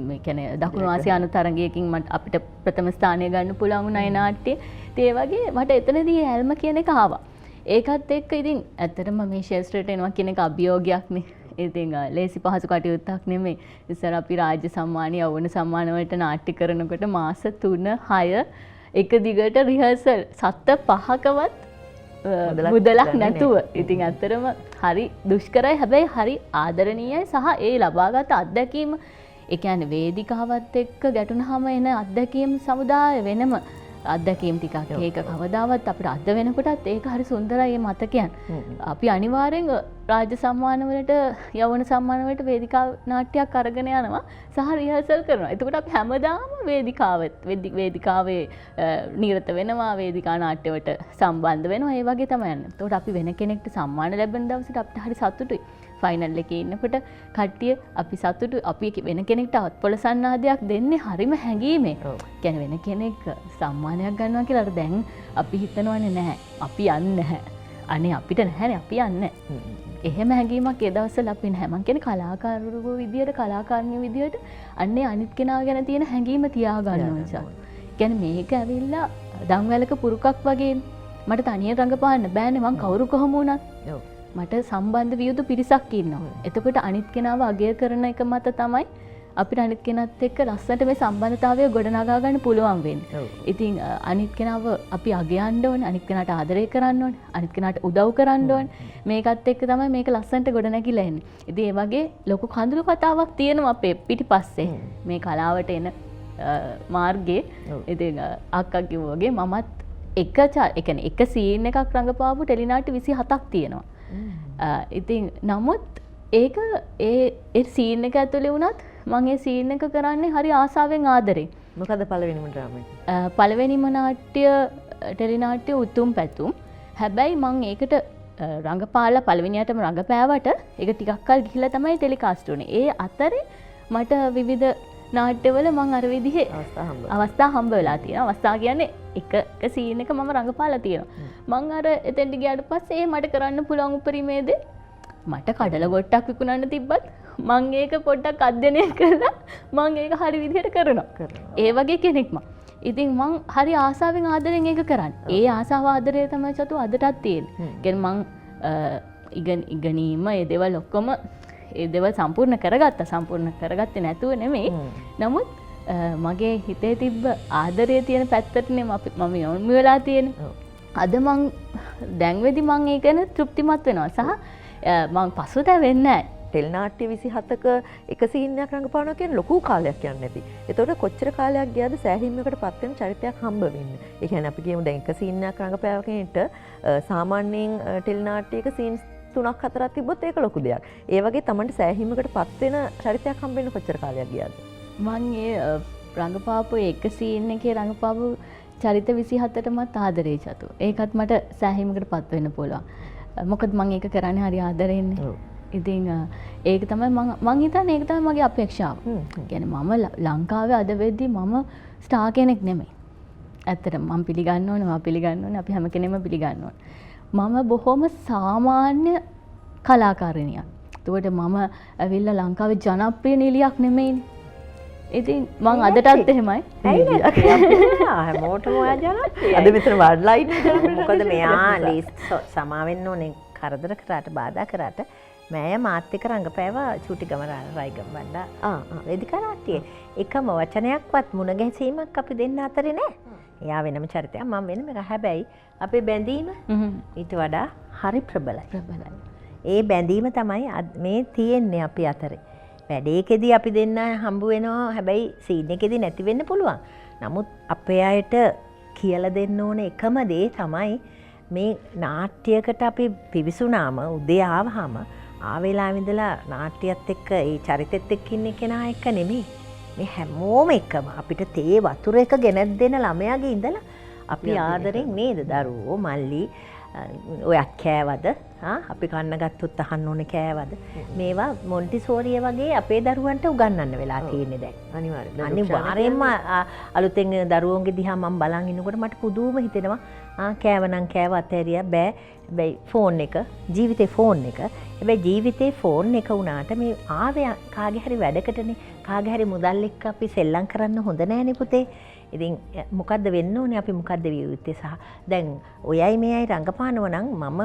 මේ කියන්නේ දකුණු ආසියානු තරගයකින් අපිට ප්‍රථම ස්ථානය ගන්න පුළුවන් වුණා ඒ නාට්‍යයේ. ඒ වගේ මට එතනදී ඇල්ම කියන එක ආවා. ඒකත් එක්ක ඉතින් ඇත්තටම මේ ශාස්ත්‍රයට එනවා කියන එක අභියෝගයක් නේ. ඉතින් ලේසි පහසු කටයුත්තක් නෙමෙයි. ඉස්සර අපි රාජ්‍ය සම්මාන යවුණ සම්මාන වලට නාට්‍ය කරනකොට මාස 3-6 එක දිගට රිහර්සල් 7-5කවත් මුදලක් නැතුව. ඉතින් ඇත්තටම හරි දුෂ්කරයි. හැබැයි හරි ආදරණීයයි සහ ඒ ලබාගත් අත්දැකීම ඒ කියන්නේ වේදිකාවත් එක්ක ගැටුණාම එන අත්දැකීම් සමුදාය වෙනම අත්දැකීම් ටිකක්. ඒක කවදාවත් අපිට අද වෙනකොටත් ඒක හරි සුන්දරයි මේ මතකයන්. අපි අනිවාර්යෙන් රාජ්‍ය සම්මාන වලට යවන සම්මාන වලට වේදිකා නාට්‍යයක් අරගෙන යනවා සහ රිහර්සල් කරනවා. එතකොට අපි හැමදාම වේදිකාවේ නිරත වෙනවා, වේදිකා නාට්‍යවලට සම්බන්ධ වෙනවා. ඒ වගේ තමයි යන්නේ. එතකොට අපි වෙන කෙනෙක්ට සම්මාන ලැබෙන දවසට අපිට හරි සතුටුයි. ෆයිනල් එකේ ඉන්නකොට කට්ටිය අපි සතුටු අපි වෙන කෙනෙක්ට අත්පොළ සන්නාදයක් දෙන්නේ හරිම හැඟීමෙන්. කියන්නේ වෙන කෙනෙක් සම්මානයක් ගන්නවා කියලා අර දැන් අපි හිතනවනේ නැහැ. අපි යන්නේ නැහැ. අනේ අපිට නැහැනේ අපි යන්නේ. එහෙම හැඟීමක් ඒ දවස්වල අපි නැහැ. මං කියන්නේ කලාකාරවරු විදියට කලාකාරණිය විදියට අන්නේ අනිත් කෙනා ගැන තියෙන හැඟීම තියාගන්න ඕනේ. කියන්නේ මේක ඇවිල්ලා දම්වැලක පුරුකක් වගේ මට තනියෙන් රඟපාන්න බෑනේ මං කවුරු කොහොම වුණත්. මට සම්බන්ධ විය යුතු පිරිසක් ඉන්නවා. එතකොට අනිත් කෙනාව අගය කරන එක මත තමයි අපිට අනිත් කෙනත් එක්ක ලස්සනට මේ සම්බන්ධතාවය ගොඩනගා ගන්න පුළුවන් වෙන්නේ. ඉතින් අනිත් කෙනාව අපි අගයන්න ඕනේ, අනිත් කෙනාට ආදරය කරන්න ඕනේ, අනිත් කෙනාට උදව් කරන්න ඕනේ. මේකත් එක්ක තමයි මේක ලස්සනට ගොඩනැගිලා එන්නේ. ඉතින් ඒ වගේ ලොකු කඳුළු කතාවක් තියෙනවා අපේ පිටිපස්සේ මේ කලාවට එන මාර්ගයේ. ඉතින් අක්කා කිව්වා වගේ මමත් එක සීන් එකක් රඟපාපු ටෙලිනාට්‍ය 27ක් තියෙනවා. ඉතින් නමුත් ඒක ඒ සීන් එක ඇතුලේ වුණත් මම ඒ සීන් එක කරන්නේ හරි ආසාවෙන් ආදරෙන්. මොකද පළවෙනිම ඩ්‍රාමා එක? පළවෙනිම නාට්‍ය ටෙලිනාට්‍ය උතුම් පැතුම්. හැබැයි මම ඒකට රඟපාලා පළවෙනියටම රඟපෑවට ඒක ටිකක් කල් ගිහිල්ලා තමයි ටෙලිකාස්ට් වුනේ. ඒ අතරේ මට විවිධ නාට්‍යවල මම අර විදිහේ අවස්ථා හම්බ වෙලා තියෙනවා. අවස්ථා කියන්නේ එක සීන් එක මම රඟපාලා තියෙනවා. මං අර එතෙන්ට ගියාට පස්සේ මට කරන්න පුළුවන් උපරිමයේ දේ මට කඩල ගොට්ටක් විකුණන්න තිබ්බත් මං ඒක පොඩ්ඩක් අධ්‍යයනය කරලා මං ඒක හරි විදිහට කරනවා. ඒ වගේ කෙනෙක් මං. ඉතින් මං හරි ආසාවෙන් ආදරෙන් ඒක කරන්නේ. ඒ ආසාව ආදරය තමයි චතු අදටත් තියෙන්නේ. කියන්නේ මං ඉගෙනීම ඒ දේවල් ඔක්කොම ඒ දේවල් සම්පූර්ණ කරගත්තේ නැතුව නෙමෙයි. නමුත් මගේ හිතේ තිබ්බ ආදරය තියෙන පැත්තටනේ මම යොමු වෙලා තියෙන්නේ. අද මං දැන් වෙදි මං ඒක ගැන තෘප්තිමත් වෙනවා සහ මං පසුතැවෙන්නේ නැහැ. ටෙල් නාට්‍ය 27ක එක සීන් එකක් රඟපානවා කියන්නේ ලොකු කාලයක් යන්නේ නැති. ඒතකොට කොච්චර කාලයක් ගියාද සෑහීමකට පත් වෙන චරිතයක් හම්බ වෙන්නේ. ඒ කියන්නේ අපි කියමු දැන් එක සීන් එකක් රඟපෑව කෙනෙක්ට සාමාන්‍යයෙන් ටෙල් නාට්‍යයක සීන්ස් 3ක් 4ක් තිබ්බොත් ඒක ලොකු දෙයක්. ඒ වගේ Tamanට සෑහීමකට පත් වෙන චරිතයක් හම්බ වෙන්න කොච්චර කාලයක් ගියාද? මං ඒ රඟපාපු එක සීන් එකේ රඟපාපු චරිත 27ටමත් ආදරේ චතු. ඒකත් මට සෑහීමකට පත් වෙන්න පුළුවන්. මොකද මං ඒක කරන්නේ හරි ආදරෙන්නේ. ඉතින් ඒක තමයි මං හිතන්නේ ඒක තමයි මගේ අපේක්ෂාව. කියන්නේ මම ලංකාවේ අද වෙද්දී මම ස්ටාර් කෙනෙක් නෙමෙයි. ඇත්තටම මම පිළිගන්න ඕනේ අපි හැම කෙනෙම පිළිගන්න ඕනේ. මම බොහොම සාමාන්‍ය කලාකාරිනියක්. ඒකට මම ඇවිල්ලා ලංකාවේ ජනප්‍රිය නිලියක් නෙමෙයිනේ. ඉතින් මං අදටත් එහෙමයි. හැමෝටම ඔයා ජනප්‍රියයි. අද විතර වඩලා ඉන්නේ මොකද මෙයා ලීස්ට් සමාවෙන්න ඕනේ කරදර කරාට බාධා කරාට මෑය මාත් එක්ක රංගපෑවා චූටිගම රයිගම් වණ්ඩා වේදිකා නාට්‍යයේ එකම වචනයක්වත් මුණ ගැසීමක් අපි දෙන්න අතරේ නෑ. එයා වෙනම චරිතයක් මම වෙනම එක. හැබැයි අපේ බැඳීම ඊට වඩා හරි ප්‍රබලයි. ඒ බැඳීම තමයි මේ තියෙන්නේ අපි අතරේ. වැඩේකෙදී අපි දෙන්න හම්බ වෙනවා. හැබැයි සීන් එකෙදී නැති වෙන්න පුළුවන්. නමුත් අපේ අයට කියලා දෙන්න ඕන එකම දේ තමයි මේ නාට්‍යයකට අපි පිවිසුනාම උදේ ආවහම ආවෙලාව ඉඳලා නාට්‍යයත් එක්ක ඒ චරිතෙත් එක්ක ඉන්න කෙනා එක්ක නෙමෙයි. මේ හැමෝම එකම අපිට තේ වතුර එක ගෙනත් දෙන ළමයාගේ ඉඳලා අපි ආදරෙන් නේද දරුවෝ මල්ලි ඔයත් කෑවද අපි කන්න ගත්තොත් අහන්න ඕනේ කෑවද මේවා මොන්ටිසෝරිය වගේ අපේ දරුවන්ට උගන්වන්න වෙලා තියෙන්නේ දැන් අනිවාර්යෙන්ම අලුතෙන් දරුවෝන්ගේ දිහා මම බලන් ඉන්නකොට මට පුදුම හිතෙනවා කෑවනම් කෑව අතහැරියා බෑ හැබැයි ෆෝන් එක ජීවිතේ ෆෝන් එක හැබැයි ජීවිතේ ෆෝන් එක වුණාට මේ ආවේ කාගේ හරි වැඩකටනේ කාගේ හරි මුදල් එක්ක අපි සෙල්ලම් කරන්න හොඳ නෑනේ පුතේ. ඉතින් මොකද්ද වෙන්න ඕනේ අපි මොකද්ද විය යුත්තේ සහ දැන් ඔයයි මෙයයි රංගපානව නම් මම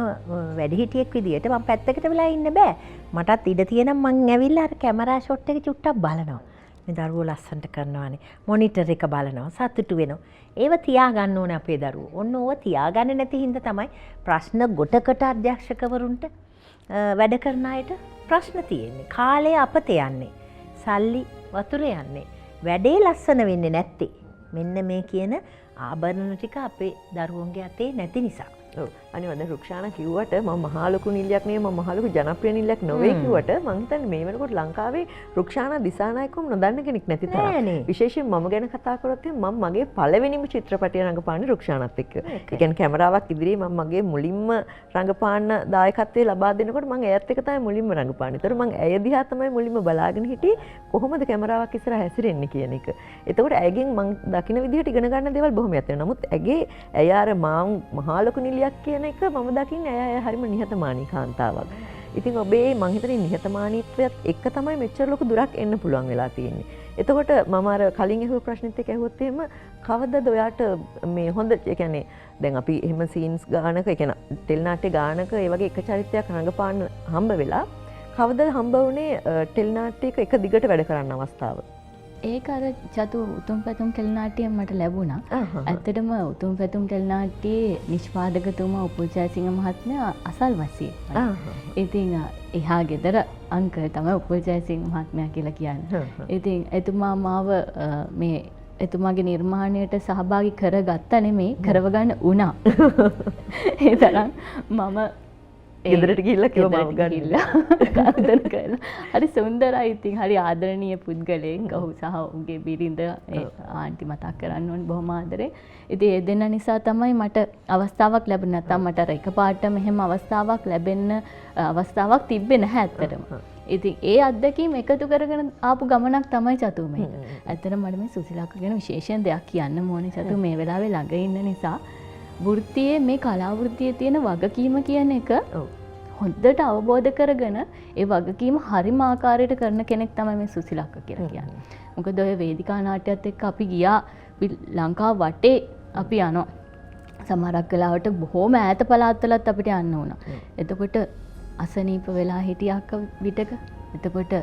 වැඩිහිටියෙක් විදියට මම පැත්තකට වෙලා ඉන්න බෑ. මටත් ඉඩ තියෙනම් මං ඇවිල්ලා අර කැමරා ෂොට් එක චුට්ටක් බලනවා. මේ දරුවෝ ලස්සනට කරනවානේ. මොනිටර් එක බලනවා. සතුටු වෙනවා. ඒව තියාගන්න ඕනේ අපේ දරුවෝ. ඔන්න ඕව තියාගන්නේ නැති හින්දා තමයි ප්‍රශ්න ගොඩකට අධ්‍යක්ෂකවරුන්ට වැඩ කරන අයට ප්‍රශ්න තියෙන්නේ. කාලය අපත යන්නේ. සල්ලි වතුර යන්නේ. වැඩේ ලස්සන වෙන්නේ නැත්තේ. මෙන්න මේ කියන ආභරණ ටික අපේ දරුවන්ගේ අතේ නැති නිසා. ඔව්. අනිවාර්යෙන් රුක්ෂාන කිව්වට මම මහා ලොකු නිලියක් නෙවෙයි මම මහා ලොකු ජනප්‍රිය නිලියක් නොවේ කිව්වට මං හිතන්නේ මේ වෙනකොට ලංකාවේ රුක්ෂාන දිසානායකවම නොදන්න කෙනෙක් නැති තරම්. විශේෂයෙන් මම ගැන කතා කරොත් මම මගේ පළවෙනිම චිත්‍රපටය රඟපාන්නේ රුක්ෂානත් එක්ක. ඒ කියන්නේ කැමරාවක් ඉදිරියේ මම මගේ මුලින්ම රඟපාන්න දායකත්වයේ ලබා දෙනකොට මම ඇයත් එක්ක තමයි මුලින්ම රඟපාන්නේ. ඒතර මම ඇය දිහා තමයි මුලින්ම බලාගෙන හිටියේ කොහොමද කැමරාවක් ඉස්සරහ හැසිරෙන්නේ කියන එක. එතකොට ඇයගෙන් මම දකින විදිහට ඉගෙන ගන්න දේවල් බොහොමයක් තියෙනවා. නමුත් ඇය අර මහා ලොකු නිලියක් කියන එක මම දකින්නේ ඇය හරිම නිහතමානී කාන්තාවක්. ඉතින් ඔබේ මං හිතන්නේ නිහතමානීත්වයත් එක්ක තමයි මෙච්චර ලොකු දුරක් එන්න පුළුවන් වෙලා තියෙන්නේ. එතකොට මම අර කලින් අහුව ප්‍රශ්නෙත් එක්ක ඇහුවොත් එහෙම කවදද ඔයාට මේ හොඳ ඒ කියන්නේ දැන් අපි එහෙම සීන්ස් ගානක ඒ කියන්නේ ටෙල් නාට්‍ය ගානක ඒ වගේ එක චරිතයක් රඟපාන්න හම්බ වෙලා කවදද හම්බ වුණේ ටෙල් නාට්‍යයක එක දිගට වැඩ කරන්න අවස්ථාව? ඒක අර චතු උතුම් පැතුම් ටෙල් නාට්‍යයෙන් මට ලැබුණා. ඇත්තටම උතුම් පැතුම් ටෙල් නාට්‍යයේ නිෂ්පාදකතුමා උපුල් ජයසිංහ මහත්මයා අසල්වැසියෙක්. ඉතින් එහා ගෙදර අංකල් තමයි උපුල් ජයසිංහ මහත්මයා කියලා කියන්නේ. ඉතින් එතුමා මාව මේ එතුමාගේ නිර්මාණයට සහභාගී කරගත්ත නෙමෙයි කරව ගන්න වුණා. ඒ තරම් මම ගෙදරට ගිහිල්ලා කිව්වා මම ගන්න කරලා හරි සුන්දරයි. ඉතින් හරි ආදරණීය පුද්ගලයෙක්. ඔහු සහ ඔහුගේ බිරිඳ ආන්ටි මතක් කරන්න ඕනේ බොහොම ආදරේ. ඉතින් ඒ දෙන්න නිසා තමයි මට අවස්ථාවක් ලැබුණේ. නැත්නම් මට අර එකපාරට මෙහෙම අවස්ථාවක් ලැබෙන්න අවස්ථාවක් තිබ්බේ නැහැ ඇත්තටම. ඉතින් ඒ අත්දැකීම් එකතු කරගෙන ආපු ගමනක් තමයි චතු මේ. ඇත්තටම මට මේ සුසිලාක ගැන විශේෂයෙන් දෙයක් කියන්න ඕනේ. චතු මේ වෙලාවේ ළඟ ඉන්න නිසා වෘත්තියේ මේ කලා වෘත්තියේ තියෙන වගකීම කියන එක හොඳට අවබෝධ කරගෙන ඒ වගකීම හරිම ආකාරයට කරන කෙනෙක් තමයි මේ සුසිලක්ක කියලා කියන්නේ. මොකද ඔය වේදිකා නාට්‍යයත් එක්ක අපි ගියා ලංකාව වටේ අපි යනවා. සමහරක් වෙලාවට බොහොම ඈත පළාත්වලත් අපිට යන්න වුණා. එතකොට අසනීප වෙලා හිටියක්ක විටක. එතකොට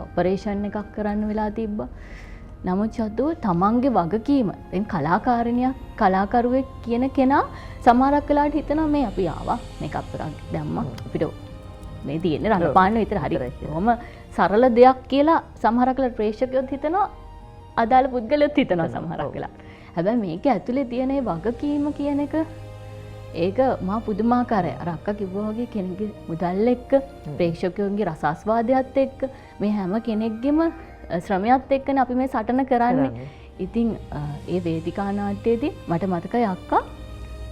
ඔපරේෂන් එකක් කරන්න වෙලා තිබ්බා. නමුත් චතු තමන්ගේ වගකීම දැන් කලාකාරිනියක් කලාකරුවෙක් කියන කෙනා සමහරක් වෙලාවට හිතනවා මේ අපි ආවා මේකප් එකක් දැම්මා අපිට මේ තියෙන්නේ රඟපාන්න විතර හරි කොහොම සරල දෙයක් කියලා සමහරක් වෙලාවට ප්‍රේක්ෂකයොත් හිතනවා අදාළ පුද්ගලයොත් හිතනවා සමහරක් වෙලාවට. හැබැයි මේක ඇතුලේ තියෙන ඒ වගකීම කියන එක ඒක මා පුදුමාකාරයි. අර අක්කා කිව්වා වගේ කෙනෙක්ගේ මුදල් එක්ක ප්‍රේක්ෂකයන්ගේ රසාස්වාදයත් එක්ක මේ හැම කෙනෙක්ගෙම ශ්‍රමයත් එක්කනේ අපි මේ සටන කරන්නේ. ඉතින් ඒ වේදිකා නාට්‍යයේදී මට මතකයි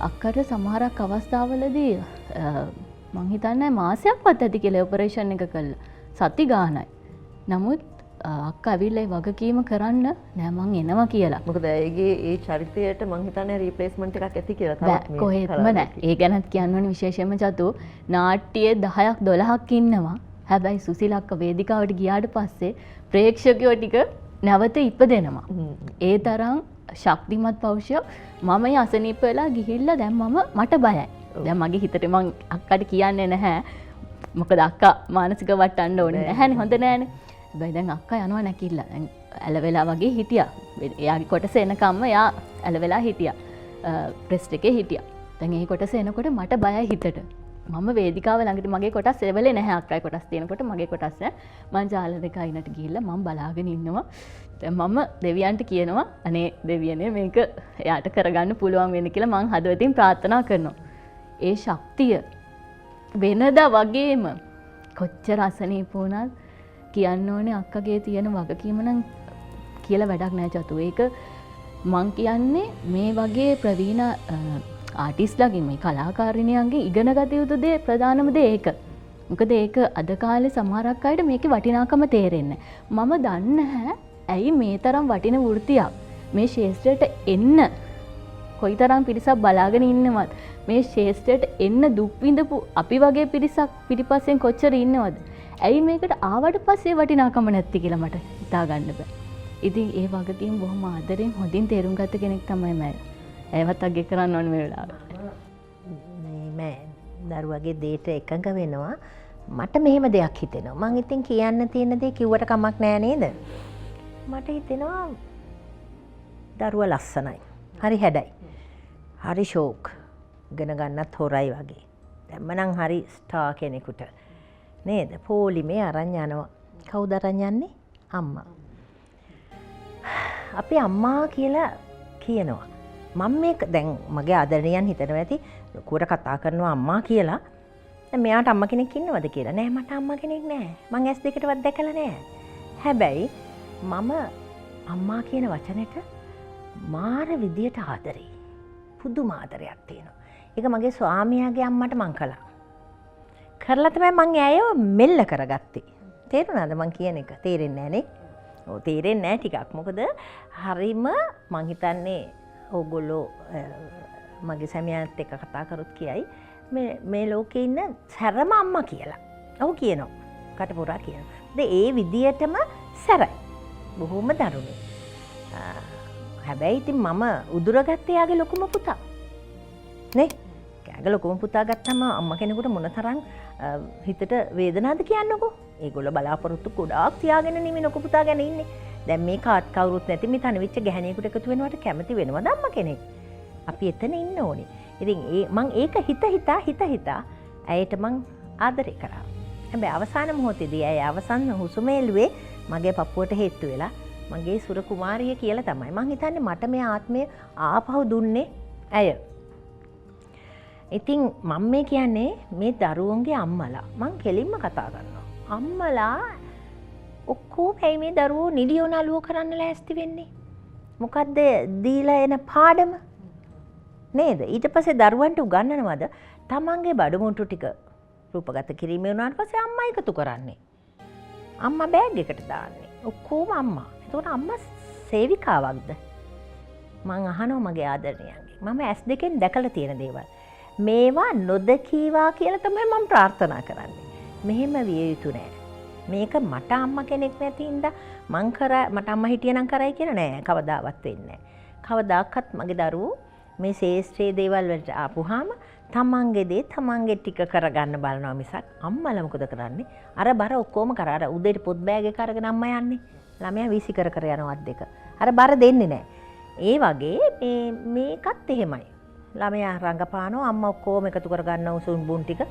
අක්කට සමහරක් අවස්ථාවලදී මං හිතන්නේ මාසයක්වත් ඇති කියලා ඔපරේෂන් එක කළා. සති ගානයි. නමුත් අක්කා ඇවිල්ලා ඒ වගකීම කරන්න නෑ මං එනවා කියලා. මොකද ඒගේ ඒ චරිතයට මං හිතන්නේ රීප්ලේස්මන්ට් එකක් ඇති කියලා තමයි. කොහෙත්ම නෑ. ඒ ගැනත් කියන්න ඕනේ විශේෂයෙන්ම චතු නාට්‍යයේ 10ක් 12ක් ඉන්නවා. හැබැයි සුසිලක්ක වේදිකාවට ගියාට පස්සේ ප්‍රේක්ෂකයෝ ටික නැවත ඉපදෙනවා. ඒ තරම් ශක්තිමත් පෞෂ්‍ය මම අසනීප වෙලා ගිහිල්ලා දැන් මට බයයි. දැන් මගේ හිතට මං අක්කට කියන්නේ නැහැ. මොකද අක්කා මානසික වටන්න ඕනේ නැහැනේ හොඳ නැහැනේ. හැබැයි දැන් අක්කා යනවා නැකිලා. දැන් ඇලවෙලා වගේ හිටියා. එයාගේ කොටස එනකම්ම එයා ඇලවෙලා හිටියා. ප්‍රෙස්ට් එකේ හිටියා. දැන් ඒ කොටස එනකොට මට බයයි හිතට. මම වේදිකාව ළඟට මගේ කොටස් එවලේ නැහැ අක්කයි කොටස් තියෙනකොට මගේ කොටස් නෑ. මං ජාල දෙක අයිනට ගිහිල්ලා මම බලාගෙන ඉන්නවා. දැන් මම දෙවියන්ට කියනවා අනේ දෙවියනේ මේක එයාට කරගන්න පුළුවන් වෙන්න කියලා මං හදවතින් ප්‍රාර්ථනා කරනවා. ඒ ශක්තිය වෙනදා වගේම කොච්චර අසනීප වුණත් කියන්න ඕනේ අක්කගේ තියෙන වගකීම නම් කියලා වැඩක් නෑ චතු. ඒක මං කියන්නේ මේ වගේ ප්‍රවීණ ආටිස්ට්ලාගේ මේ කලාකාරිනියන්ගේ ඉගෙන ගත යුතු දේ ප්‍රධානම දේ ඒක. මොකද ඒක අද කාලේ සමහරක් අයට මේකේ වටිනාකම තේරෙන්නේ නැහැ. මම දන්නේ නැහැ ඇයි මේ තරම් වටින වෘත්තියක් මේ ශාස්ත්‍රයට එන්න කොයිතරම් පිරිසක් බලාගෙන ඉන්නවද? මේ ශාස්ත්‍රයට එන්න දුක් විඳපු අපි වගේ පිරිසක් පිටිපස්සෙන් කොච්චර ඉන්නවද? ඇයි මේකට ආවට පස්සේ වටිනාකම නැති කියලා මට හිතා ගන්න බෑ. ඉතින් ඒ වගකීම් බොහොම ආදරෙන් හොඳින් තේරුම් ගත්ත කෙනෙක් තමයි මම. ඒවත් අගය කරන්න ඕන මේ වෙලාවට. මේ දරුවගේ දේට එකඟ වෙනවා. මට මෙහෙම දෙයක් හිතෙනවා. මං ඉතින් කියන්න තියෙන දේ කිව්වට කමක් නෑ නේද? මට හිතෙනවා දරුවා ලස්සනයි. හරි හැඩයි. හරි ෂෝක්. ඉගෙන ගන්නත් හොරයි වගේ. දැම්මනම් හරි ස්ටාර් කෙනෙකුට. නේද? පොලිමේ අරන් යනවා. කවුද අරන් යන්නේ? අම්මා. අපි අම්මා කියලා කියනවා. මම මේක දැන් මගේ ආදරණියන් හිතනවා ඇති ලොකුවට කතා කරනවා අම්මා කියලා. දැන් මෙයාට අම්මා කෙනෙක් ඉන්නවද කියලා? නෑ මට අම්මා කෙනෙක් නෑ. මං ඇස් දෙකටවත් දැකලා නෑ. හැබැයි මම අම්මා කියන වචනෙට මාර විදියට ආදරේ. පුදුම ආදරයක් තියෙනවා. ඒක මගේ ස්වාමියාගේ අම්මට මං කළා. කරලා තමයි මං ඇයව මෙල්ල කරගත්තේ. තේරුණාද මං කියන එක? තේරෙන්නේ නෑනේ. ඔව් තේරෙන්නේ නෑ ටිකක්. මොකද හරීම මං හිතන්නේ ඕගොල්ලෝ මගේ සැමියාත් එක්ක කතා කරොත් කියයි මේ ලෝකේ ඉන්න සැරම අම්මා කියලා. ඔව් කියනවා. කටපුරා කියනවා. ඒ විදියටම සැරයි. බොහොම දරුණුයි. හැබැයි ඉතින් මම උදුරගත්තේ යාගේ ලොකුම පුතා. නේ? යාගේ ලොකුම පුතා ගත්තම අම්මා කෙනෙකුට මොන තරම් හිතට වේදනාවද කියන්නකෝ. ඒගොල්ලෝ බලාපොරොත්තු ගොඩාක් තියාගෙන නෙමෙයි ලොකු පුතා ගැන ඉන්නේ. දැන් මේ කාත් කවුරුත් නැති මේ තනිවිච්ච ගැහණියෙකුට එකතු වෙනවට කැමති වෙනවද අම්මා කෙනෙක්? අපි එතන ඉන්න ඕනේ. ඉතින් මං ඒක හිතා ඇයට මං ආදරේ කරා. හැබැයි අවසාන මොහොතේදී ඇය අවසන් හුසුමේලුවේ මගේ පපුවට හේතු වෙලා මගේ සුර කුමාරිය කියලා තමයි. මං හිතන්නේ මට මේ ආත්මය ආපහු දුන්නේ ඇය. ඉතින් මම මේ කියන්නේ මේ දරුවන්ගේ අම්මලා. මං කෙලින්ම කතා කරනවා. අම්මලා ඔක්කොම ඇයි මේ දරුවෝ නිලියෝ නළුවෝ කරන්න ලෑස්ති වෙන්නේ? මොකද්ද දීලා එන පාඩම? නේද? ඊට පස්සේ දරුවන්ට උගන්වනවද තමන්ගේ බඩමුට්ටු ටික රූපගත කිරීමේ වුණාට පස්සේ අම්මා එකතු කරන්නේ. අම්මා බෑග් එකට දාන්නේ. ඔක්කොම අම්මා. එතකොට අම්මා සේවිකාවක්ද? මං අහනවා මගේ ආදරණියන්ගෙන්. මම S2 දැකලා තියෙන දේවල්. මේවා නොදකීවා කියලා තමයි මම ප්‍රාර්ථනා කරන්නේ. මෙහෙම විය යුතු නෑ. මේක මට අම්මා කෙනෙක් නැති හින්දා මං කරා මට අම්මා හිටියනම් කරයි කියලා නෑ. කවදාවත් වෙන්නේ නෑ. කවදාකවත් මගේ දරුවෝ මේ ශේෂ්ත්‍රයේ දේවල් වලට ආපුවාම තමන්ගේ දේ තමන්ගේ ටික කරගන්න බලනවා මිසක් අම්මලා මොකද කරන්නේ? අර බර ඔක්කොම කරා අර උදේට පොත් බෑග් එක අරගෙන අම්මා යන්නේ. ළමයා වීසි කර යනවත් දෙක. අර බර දෙන්නේ නෑ. ඒ වගේ මේකත් එහෙමයි. ළමයා රංගපානවා අම්මා ඔක්කොම එකතු කරගන්න උසුන් බුන් ටික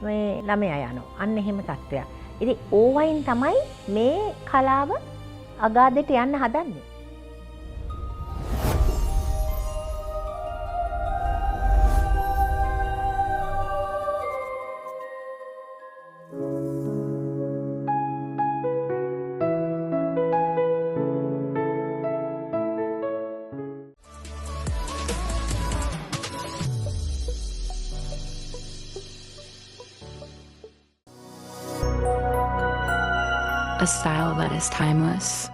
මේ ළමයා යනවා. අන්න එහෙම තත්ත්වයක්. ඉතින් ඕවයින් තමයි මේ කලාව අගාධයට යන්න හදන්නේ. A style that is timeless.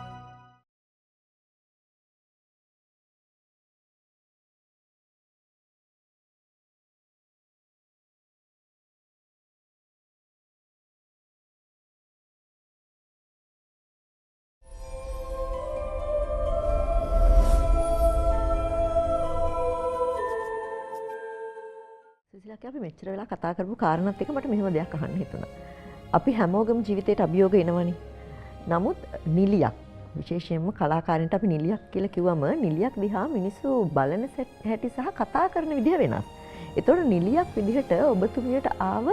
සුසිලාක අපි මෙච්චර වෙලා කතා කරපු කාරණාත් එක මට මෙහෙම දෙයක් අහන්න හිතුණා. අපි හැමෝගම ජීවිතේට අභියෝග එනවනේ. නමුත් නිලියක් විශේෂයෙන්ම කලාකාරයන්ට අපි නිලියක් කියලා කිව්වම නිලියක් දිහා මිනිස්සු බලන හැටි සහ කතා කරන විදිහ වෙනස්. ඒතකොට නිලියක් විදිහට ඔබතුමියට ආව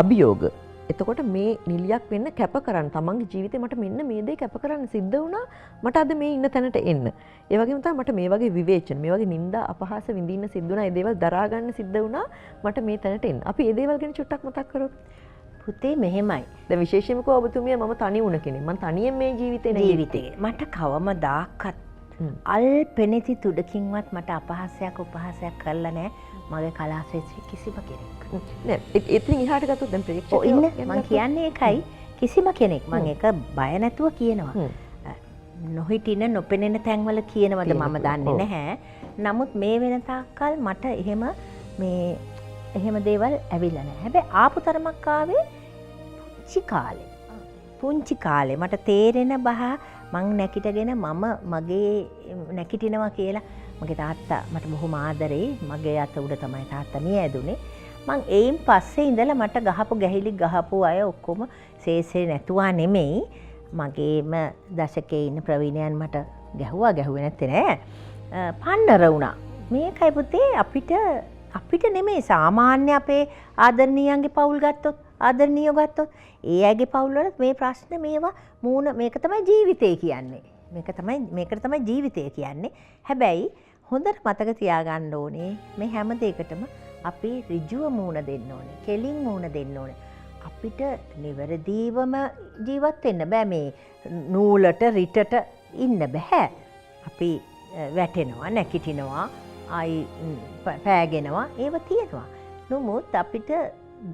අභියෝග. එතකොට මේ නිලියක් වෙන්න කැප කරන්න තමන්ගේ ජීවිතේ මට මෙන්න මේ දේ කැප කරන්න සිද්ධ වුණා මට අද මේ ඉන්න තැනට එන්න. ඒ වගේම තමයි මට මේ වගේ විවේචන මේ වගේ නිന്ദා අපහාස විඳින්න සිද්ධ වුණා. ඒ දේවල් දරා ගන්න සිද්ධ වුණා මට මේ තැනට එන්න. අපි ඒ දේවල් ගැන චුට්ටක් මතක් කරමු. පුතේ මෙහෙමයි. දැන් විශේෂයෙන්ම කෝ ඔබතුමිය මම තනි වුණ කෙනෙක්. මම තනියෙන් මේ ජීවිතේ මට කවමදාකත් අල් පෙනෙති තුඩකින්වත් මට අපහාසයක් උපහාසයක් කරලා නැහැ මගේ කලා ශාස්ත්‍රයේ කිසිම කෙනෙක්. නෑ එතනින් එහාට ගත්තොත් දැන් ප්‍රේක්ෂකයෝ ඉන්න මම කියන්නේ ඒකයි කිසිම කෙනෙක් මම ඒක බය නැතුව කියනවා. නොහිටින නොපෙනෙන තැන්වල කියනවද මම දන්නේ නැහැ. නමුත් මේ වෙන තාක්කල් මට එහෙම දේවල් ඇවිල්ලා නැහැ. හැබැයි ආපු තරමක් ආවේ පුංචි කාලේ මට තේරෙන බහ මං නැකිටගෙන මගේ නැකිටිනවා කියලා මගේ තාත්තා මට බොහොම ආදරේ. මගේ අත උඩ තමයි තාත්තා මිය ඇදුනේ. මං ඒයින් පස්සේ ඉඳලා මට ගහපු අය ඔක්කොම සේසේ නැතුවා නෙමෙයි. මගේම දශකයේ ඉන්න ප්‍රවීණයන් මට ගැහුවේ නැත්තේ නෑ. පන්නර වුණා. මේකයි පුතේ අපිට නෙමෙයි සාමාන්‍ය අපේ ආදරණීයන්ගේ පවුල් ගත්තොත් ආදරණීයෝ ගත්තොත් ඒ අයගේ පවුල් වල මේ ප්‍රශ්න මේවා මේක තමයි ජීවිතය කියන්නේ. මේකට තමයි ජීවිතය කියන්නේ. හැබැයි හොඳට මතක තියාගන්න ඕනේ මේ හැම දෙයකටම අපි ඍජුව මූණ දෙන්න ඕනේ. කෙලින් මූණ දෙන්න ඕනේ. අපිට නිවැරදිවම ජීවත් වෙන්න බෑ මේ නූලට රිටට ඉන්න බෑ. අපි වැටෙනවා නැකිටිනවා ආයි පෑගෙනවා ඒව තියෙනවා. නමුත් අපිට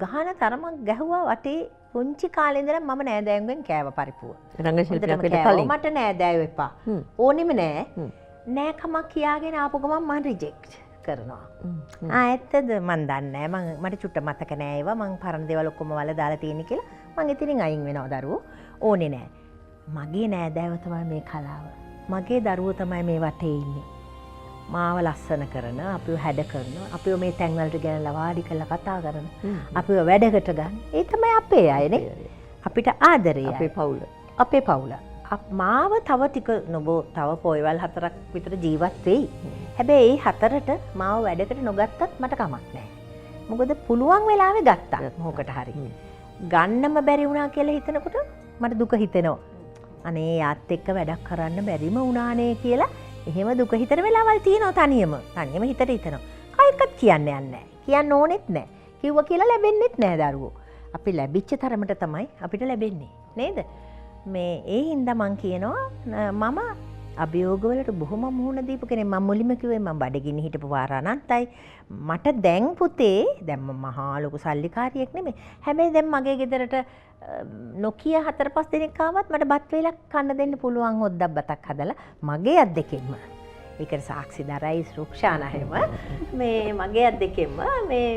ගහන තරමක් ගැහුවා වටේ පුංචි කාලේ ඉඳලා මම නෑදෑයන්ගෙන් කෑව පරිප්පුව. රංගන ශිල්පියෙක් වෙන්න කලින් මට නෑදෑයෝ එපා. ඕනෙම නෑ. නෑකමක් කියාගෙන ආපු ගමන් මම රිජෙක්ට් කරනවා. ඇත්තද මන් දන්නේ නෑ. මට චුට්ට මතක නෑ ඒවා. මං පරණ දේවල් ඔක්කොම වල දාලා තියෙන්නේ කියලා. මං ඉතින් අයින් වෙනවා දරුවෝ. ඕනේ නෑ. මගේ නෑදෑයෝ තමයි මේ කලාව. මගේ දරුවෝ තමයි මේ වටේ ඉන්නේ. මාව ලස්සන කරන, අපිව හැඩ කරන, අපිව මේ තැන්වලට ගෙනලා වාඩි කරලා කතා කරන, අපිව වැඩකට ගන්න. ඒ තමයි අපේ අයනේ. අපිට ආදරේ අපේ පවුල. මාව තව ටික තව පොයවල් 4ක් විතර ජීවත් වෙයි. හැබැයි ඒ 4ට මාව වැඩකට නොගත්තත් මට කමක් නැහැ. මොකද පුළුවන් වෙලාවෙ ගත්තා. මොකට හරි. ගන්නම බැරි වුණා කියලා හිතනකොට මට දුක හිතෙනවා. අනේ යාත් එක්ක වැඩක් කරන්න බැරිම වුණානේ කියලා එහෙම දුක හිතන වෙලාවල් තියෙනවා තනියම හිතට හිතනවා. කායිකත් කියන්නේ නැහැ. කියන්න ඕනෙත් නැහැ. කිව්වා කියලා ලැබෙන්නෙත් නැහැ දරුවෝ. අපි ලැබිච්ච තරමට තමයි අපිට ලැබෙන්නේ. නේද? මේ ඒ හින්දා මං කියනවා මම අභියෝගවලට බොහොම මුහුණ දීපු කෙනෙක්. මම මුලින්ම කිව්වේ මම බඩගිනි හිටපු වාර අනන්තයි. මට දැන් පුතේ දැන් මම මහා ලොකු සල්ලිකාරියෙක් නෙමෙයි. හැබැයි දැන් මගේ ගෙදරට නොකිය 4-5 දිනක් ආවත් මට බත් වේලක් කන්න දෙන්න පුළුවන් හොද්දක් බතක් හදලා මගේ අත් දෙකෙන්ම. ඒකට සාක්ෂි දරයි රුක්ෂානා හැම මේ මගේ අත් දෙකෙන්ම මේ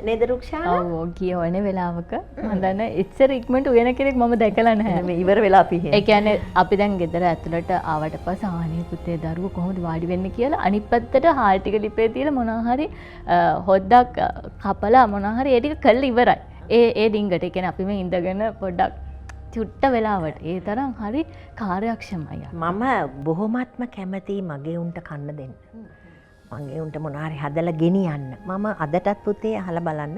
නේද රුක්ෂානා? ඔව් කියවන වෙලාවක මම දන්න එච්චර ඉක්මනට උයන කෙනෙක් මම දැකලා නැහැ. මේ ඉවර වෙලා අපි ඒ කියන්නේ අපි දැන් ගෙදර ඇතුළට ආවට පස්සේ ආනේ පුතේ දරුවෝ කොහොමද වාඩි වෙන්නේ කියලා අනිත් පැත්තට හාල් ටික ලිපේ තියලා මොනවා හරි හොද්දක් කපලා මොනවා හරි ඒ ටික කළා ඉවරයි. ඒ ඩිංගට ඒ කියන්නේ අපි මේ ඉඳගෙන පොඩ්ඩක් චුට්ට වෙලාවට ඒ තරම් හරි කාර්යක්ෂමයි. මම බොහොමත්ම කැමතියි මගේ උන්ට කන්න දෙන්න. මම ඒ උන්ට මොනාරි හදලා ගෙනියන්න. මම අදටත් පුතේ අහලා බලන්න.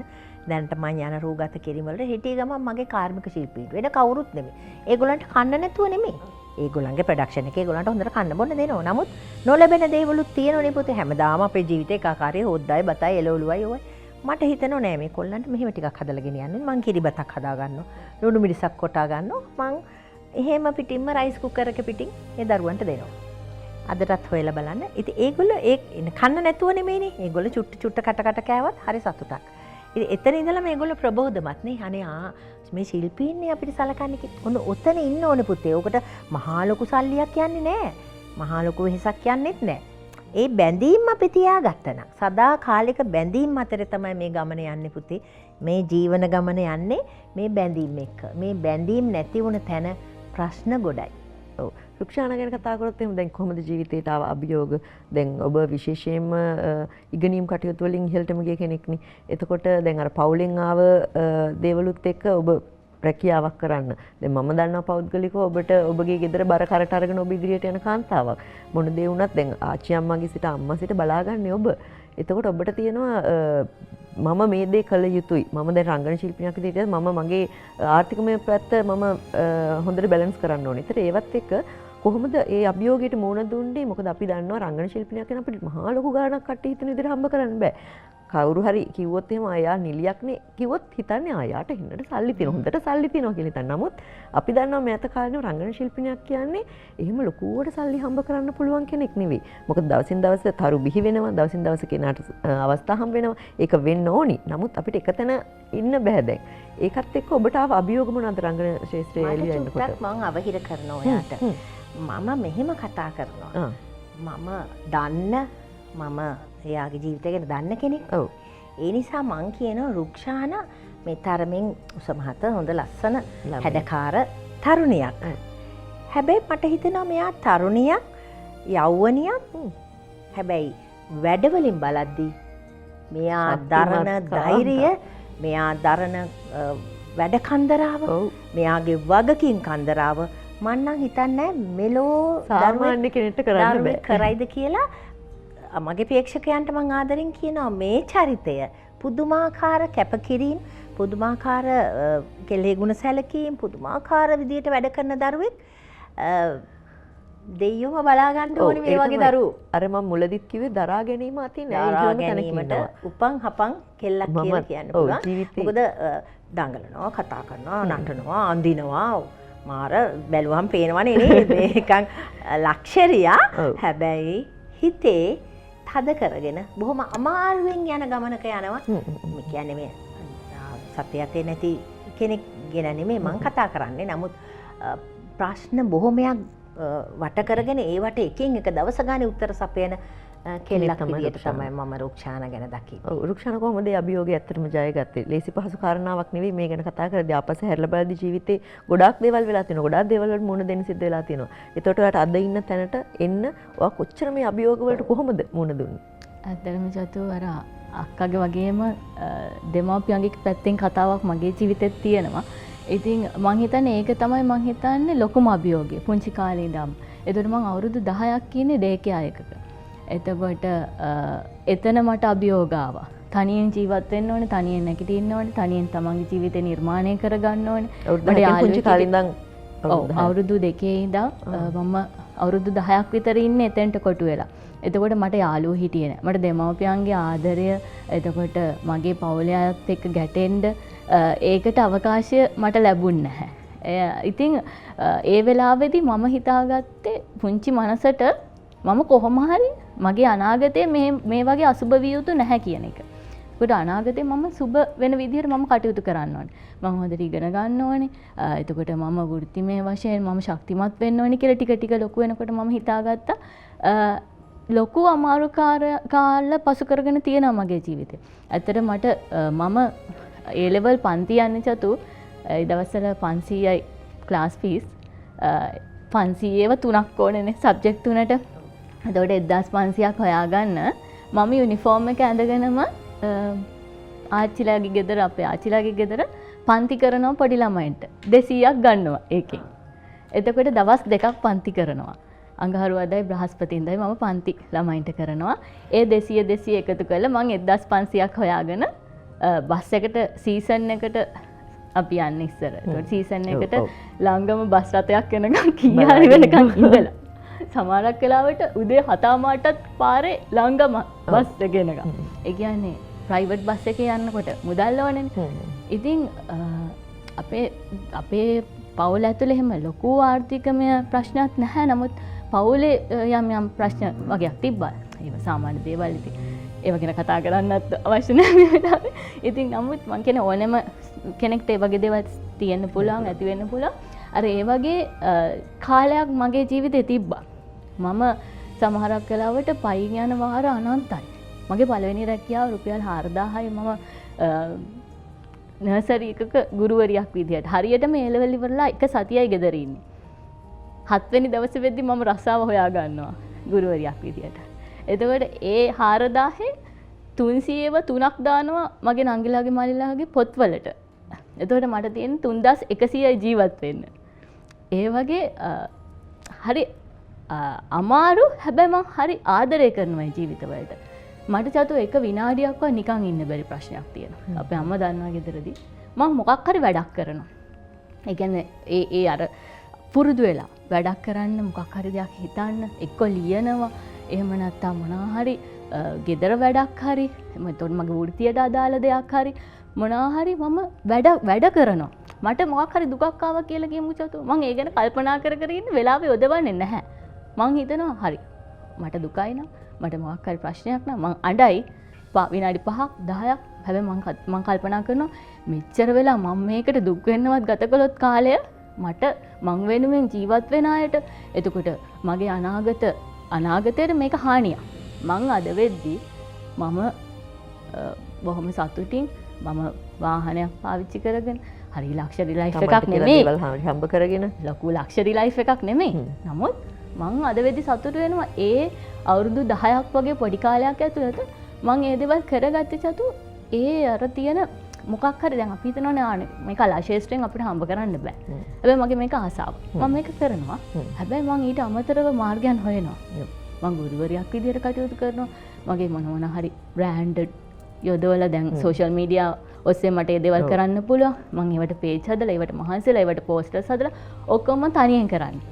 දැනට මම යන රූගත කිරීම වලට හිටිය ගමන් මගේ කාර්මික ශිල්පීන්ට වෙන කවුරුත් නෙමෙයි. ඒගොල්ලන්ට කන්න නැතුව නෙමෙයි. ඒගොල්ලන්ගේ ප්‍රොඩක්ෂන් එකේ ඒගොල්ලන්ට හොඳට කන්න බොන්න දෙනවා. නමුත් නොලැබෙන දේවලුත් තියෙනවනේ පුතේ. හැමදාම අපේ ජීවිතේ කාකාරයේ හොද්දායි බතයි එළවලුවයි ඔය. මට හිතෙනව නෑ මේ කොල්ලන්ට මෙහෙම ටිකක් හදලා ගෙනියන්න. මං කිරිබතක් හදා ගන්නවා. ලුණු මිරිසක් කොටා ගන්නවා. මං එහෙම පිටින්ම රයිස් කුකර් එක පිටින් ඒ දරුවන්ට දෙනවා. අදටත් හොයලා බලන්න. ඉතින් ඒගොල්ලෝ ඒ කන්න නැතුව නෙමෙයිනේ. ඒගොල්ලෝ චුට්ට කට කෑවත් හරි සතුටක්. ඉතින් එතන ඉඳලා මේගොල්ලෝ ප්‍රබෝධමත් නේ. අනේ මේ ශිල්පීන්නේ අපිට සලකන්නේ කියලා. ඔන්න ඔතන ඉන්න ඕනේ පුතේ. ඔකට මහා ලොකු සල්ලියක් යන්නේ නැහැ. මහා ලොකු වෙහසක් යන්නේත් නැහැ. ඒ බැඳීම් අපි තියාගත්තා නම් සදා කාලික බැඳීම් අතරේ තමයි මේ ගමන යන්නේ පුතේ. මේ ජීවන ගමන යන්නේ මේ බැඳීම් එක්ක. මේ බැඳීම් නැති වුණ තැන ප්‍රශ්න ගොඩයි. ඔව්. රුක්ෂාන ගැන කතා කරොත් එහෙනම් දැන් කොහොමද ජීවිතේට ආව අභියෝග? දැන් ඔබ විශේෂයෙන්ම ඉගෙනීම් කටයුතු වලින් ඉහළටම ගිය කෙනෙක්නේ. එතකොට දැන් අර පවුලෙන් ආව දේවලුත් එක්ක ඔබ රැකියාවක් කරන්න. දැන් මම දන්නවා පෞද්ගලිකව ඔබට ඔබගේ ගෙදර බර කරට අරගෙන ඔබ ඉදිරියට යන කාන්තාවක්. මොන දේ වුණත් දැන් ආච්චි අම්මගේ සිට අම්මා සිට බලාගන්නේ ඔබ. එතකොට ඔබට තියෙනවා මම මේ දේ කළ යුතුයි. මම දැන් රංගන ශිල්පිනියක් විදිහට මම මගේ ආර්ථිකමය පැත්ත මම හොඳට බැලන්ස් කරන්න ඕනේ. ඒතර ඒවත් එක්ක කොහොමද ඒ අභියෝගයට මුහුණ දුන්නේ? මොකද අපි දන්නවා රංගන ශිල්පිනියක් කියන අපිට මහා ලොකු ගාණක් කට්ටිය හිතන විදිහට හම්බ කරන්න බෑ. කවුරු හරි කිව්වොත් එහෙම ආයා නිලියක්නේ කිව්වොත් හිතන්නේ ආයාට හින්නට සල්ලි තියෙනවා. හොඳට සල්ලි තියෙනවා කියලා හිතන්න. නමුත් අපි දන්නවා මෑත කාලේ රංගන ශිල්පිනියක් කියන්නේ එහෙම ලොකුවට සල්ලි හම්බ කරන්න පුළුවන් කෙනෙක් නෙවෙයි. මොකද දවසින් දවස තරු බිහි වෙනවා. දවසින් දවස කෙනාට අවස්ථා හම්බ වෙනවා. ඒක වෙන්න ඕනි. නමුත් අපිට එකතැන ඉන්න බෑ දැන්. ඒකත් එක්ක ඔබට ආව අභියෝග මොනවද රංගන ශාස්ත්‍රයේ එළිය එන්නකොට? මම අවහිර කරනවා ඔයාට. මම මෙහෙම කතා කරනවා. මම දන්න මම එයාගේ ජීවිතය ගැන දන්න කෙනෙක්. ඔව්. ඒ නිසා මං කියනවා රුක්ෂාන මේ තරමින් උසමහත හොඳ ලස්සන හැඩකාර තරුණියක්. හැබැයි මට හිතෙනවා මෙයා තරුණියක් යෞවනියක්. හැබැයි වැඩවලින් බලද්දී මෙයා දරන ධෛර්යය, මෙයා දරන වැඩ කන්දරාව, මෙයාගේ වගකීම් කන්දරාව මං නම් හිතන්නේ මෙලෝ සාමාන්‍ය කෙනෙක්ට කරන්න බෑ. කරයිද කියලා. මගේ ප්‍රේක්ෂකයන්ට මං ආදරෙන් කියනවා මේ චරිතය පුදුමාකාර කැපකිරීම, පුදුමාකාර කෙලෙහි ගුණ සැලකීම්, පුදුමාකාර විදියට වැඩ කරන දරුවෙක්. දෙයියෝම බලා ගන්න ඕනේ මේ වගේ දරුවෝ. අර මම මුලදිත් කිව්වේ දරා ගැනීම අතින් දරා ගැනීමට උපන් හපන් කෙල්ලක් කියලා කියන්න පුළුවන්. මොකද දඟලනවා, කතා කරනවා, නටනවා, අඳිනවා. මාර බැලුවම් පේනවනේ නේද? මේකන් ලක්ෂරියා. හැබැයි හිතේ තද කරගෙන බොහොම අමාරුවෙන් යන ගමනක යනවා. මේ කියන්නේ මේ සත්‍යයතේ නැති කෙනෙක් ගැන නෙමෙයි මම කතා කරන්නේ. නමුත් ප්‍රශ්න බොහොමයක් වට කරගෙන ඒවට එකින් එක දවස ගානේ උත්තර සපයන කෙල්ලක් විදියට තමයි මම රුක්ෂාන ගැන දකින්නේ. ඔව් රුක්ෂාන කොහොමද මේ අභියෝගය ඇත්තටම ජයගත්තේ? ලේසි පහසු කාරණාවක් නෙවෙයි මේ ගැන කතා කරද්දී ආපස්සේ හැරලා බලද්දී ජීවිතේ ගොඩාක් දේවල් වෙලා තියෙනවා. ගොඩාක් දේවල් වලට මුහුණ දෙන්න සිද්ධ වෙලා තියෙනවා. ඒතකොට ඔයාලට අද ඉන්න තැනට එන්න ඔයා කොච්චර මේ අභියෝග වලට කොහොමද මුහුණ දුන්නේ? ඇත්තටම චතු අර අක්කගේ වගේම දෙමාපියන්ගේ පැත්තෙන් කතාවක් මගේ ජීවිතෙත් තියෙනවා. ඉතින් මං හිතන්නේ ඒක තමයි මං හිතන්නේ ලොකුම අභියෝගය පුංචි කාලේ ඉඳන්. ඒතකොට මං අවුරුදු 10ක් ඉන්නේ ඩේකෙයාර් එකක. එතකොට එතන මට අභියෝග ආවා. තනියෙන් ජීවත් වෙන්න ඕනේ, තනියෙන් නැගිටින්න ඕනේ, තනියෙන් තමන්ගේ ජීවිතේ නිර්මාණය කරගන්න ඕනේ. මට පුංචි කාලේ ඉඳන් අවුරුදු 2 ඉඳන් මම අවුරුදු 10ක් විතර ඉන්නේ එතෙන්ට කොටු වෙලා. එතකොට මට යාළුවෝ හිටියේ නැහැ. මට දෙමව්පියන්ගේ ආදරය, එතකොට මගේ පවුලේ අයත් එක්ක ගැටෙන්න ඒකට අවකාශය මට ලැබුණ නැහැ. ඉතින් ඒ වෙලාවේදී මම හිතාගත්තේ පුංචි මනසට මම කොහොම හරි මගේ අනාගතේ මේ වගේ අසුබ විය යුතු නැහැ කියන එක. ඒකට අනාගතේ මම සුබ වෙන විදිහට මම කටයුතු කරන්න ඕනේ. මම හොඳට ඉගෙන ගන්න ඕනේ. එතකොට මම වෘත්තිමය වශයෙන් මම ශක්තිමත් වෙන්න ඕනේ කියලා ටික ටික ලොකු වෙනකොට මම හිතාගත්තා ලොකු අමාරු කාල පසු කරගෙන තියෙනවා මගේ ජීවිතේ. ඇත්තට මට මම A level පන්ති යන්නේ චතු ඒ දවස්වල 500යි ක්ලාස් ෆීස් 500ව 3ක් ඕනේනේ සබ්ජෙක්ට් තුනට. එතකොට 1500ක් හොයාගන්න මම යුනිෆෝම් එක ඇඳගෙනම ආච්චිලාගේ ගෙදර අපේ ආච්චිලාගේ ගෙදර පන්ති කරනවා පොඩි ළමයින්ට 200ක් ගන්නවා ඒකෙන්. එතකොට දවස් 2ක් පන්ති කරනවා. අඟහරුවාදයි බ්‍රහස්පතින්දයි මම පන්ති ළමයින්ට කරනවා. ඒ 200 එකතු කරලා මම 1500ක් හොයාගෙන බස් එකට සීසන් එකට අපි යන්නේ ඉස්සර. ඒකට සීසන් එකට ළඟම බස් රථයක් එනකම් කීහරි වෙනකම් ඉඳලා. සමහරක් වෙලාවට උදේ 7:00ටත් පාරේ ළඟම බස් එක එනකම්. ඒ කියන්නේ ප්‍රයිවට් බස් එකේ යනකොට මුදල් ඕනේනේ. ඉතින් අපේ පවුල ඇතුලේ එහෙම ලොකු ආර්ථිකමය ප්‍රශ්නයක් නැහැ. නමුත් පවුලේ යම් ප්‍රශ්න වගේක් තිබ්බා. ඒව සාමාන්‍ය දේවල් ඉතින් ඒව ගැන කතා කරන්නත් අවශ්‍ය නැහැ මේ වෙලාවේ. ඉතින් නමුත් මං කියන්නේ ඕනෙම කෙනෙක්ට ඒ වගේ දේවල් තියෙන්න පුළුවන්, ඇති වෙන්න පුළුවන්. අර ඒ වගේ කාලයක් මගේ ජීවිතේ තිබ්බා. මම සමහරක් වෙලාවට පයින් යන වාර අනන්තයි. මගේ පළවෙනි රැකියාව රුපියල් 4000යි මම නර්සරි එකක ගුරුවරියක් විදියට. හරියට මේ A-level ඉවරලා එක සතියයි ගෙදර ඉන්නේ. 7 වෙනි දවසේ වෙද්දි මම රස්සාව හොයා ගන්නවා ගුරුවරියක් විදියට. එතකොට ඒ 4000 300ව 3ක් දානවා මගේ නංගිලාගේ මල්ලිලාගේ පොත්වලට. එතකොට මට තියෙන 3100යි ජීවත් වෙන්න. ඒ වගේ හරි අමාරු හැබැයි මං හරි ආදරය කරනවා ජීවිතවලට. මට චතු එක විනාඩියක්වත් නිකන් ඉන්න බැරි ප්‍රශ්නයක් තියෙනවා. අපේ අම්මා දන්නවා ගෙදරදී මං මොකක් හරි වැඩක් කරනවා. ඒ කියන්නේ ඒ අර පුරුදු වෙලා වැඩක් කරන්න මොකක් හරි දෙයක් හිතන්න එක්ක ලියනවා. එහෙම නැත්නම් මොනවා හරි ගෙදර වැඩක් හරි එතකොට මගේ වෘත්තියට අදාළ දෙයක් හරි මොනවා හරි මම වැඩ කරනවා. මට මොකක් හරි දුකක් ආවා කියලා කියමු චතු. මං ඒ ගැන කල්පනා කර කර ඉන්න වෙලාවෙ යොදවන්නේ නැහැ. මං හිතනවා හරි මට දුකයි නම් මට මොකක් හරි ප්‍රශ්නයක් නම් මං අඬයි විනාඩි 5ක් 10ක්. හැබැයි මං කල්පනා කරනවා මෙච්චර වෙලා මම මේකට දුක් වෙන්නවත් ගත කළොත් කාලය මට මං වෙනුවෙන් ජීවත් වෙන අයට එතකොට මගේ අනාගතයට මේක හානියක්. මං අද වෙද්දී මම බොහොම සතුටින් මම වාහනයක් පාවිච්චි කරගෙන හරි ලක්ෂරි ලයිෆ් එකක් නෙමෙයි හම්බ කරගෙන ලොකු ලක්ෂරි ලයිෆ් එකක් නෙමෙයි. නමුත් මං අද වෙද්දී සතුට වෙනවා ඒ අවුරුදු 10ක් වගේ පොඩි කාලයක් ඇතුළත මං ඒ දේවල් කරගත්තේ චතු ඒ අර තියෙන මොකක් හරි දැන් අපි හිතනවානේ ආනේ මේ කලා ශාස්ත්‍රයෙන් අපිට හම්බ කරන්න බෑ. හැබැයි මගේ මේක ආසාව. මම මේක කරනවා. හැබැයි මං ඊට අමතරව මාර්ගයන් හොයනවා. මං ගුරුවරියක් විදියට කටයුතු කරනවා. මගේ මොනවා හරි බ්‍රෑන්ඩඩ් යොදවලා දැන් සෝෂල් මීඩියා ඔස්සේ මට ඒ දේවල් කරන්න පුළුවන්. මං ඒවට පේජ් හදලා ඒවට මහන්සිලා ඒවට පෝස්ටර්ස් හදලා ඔක්කොම තනියෙන් කරන්නේ.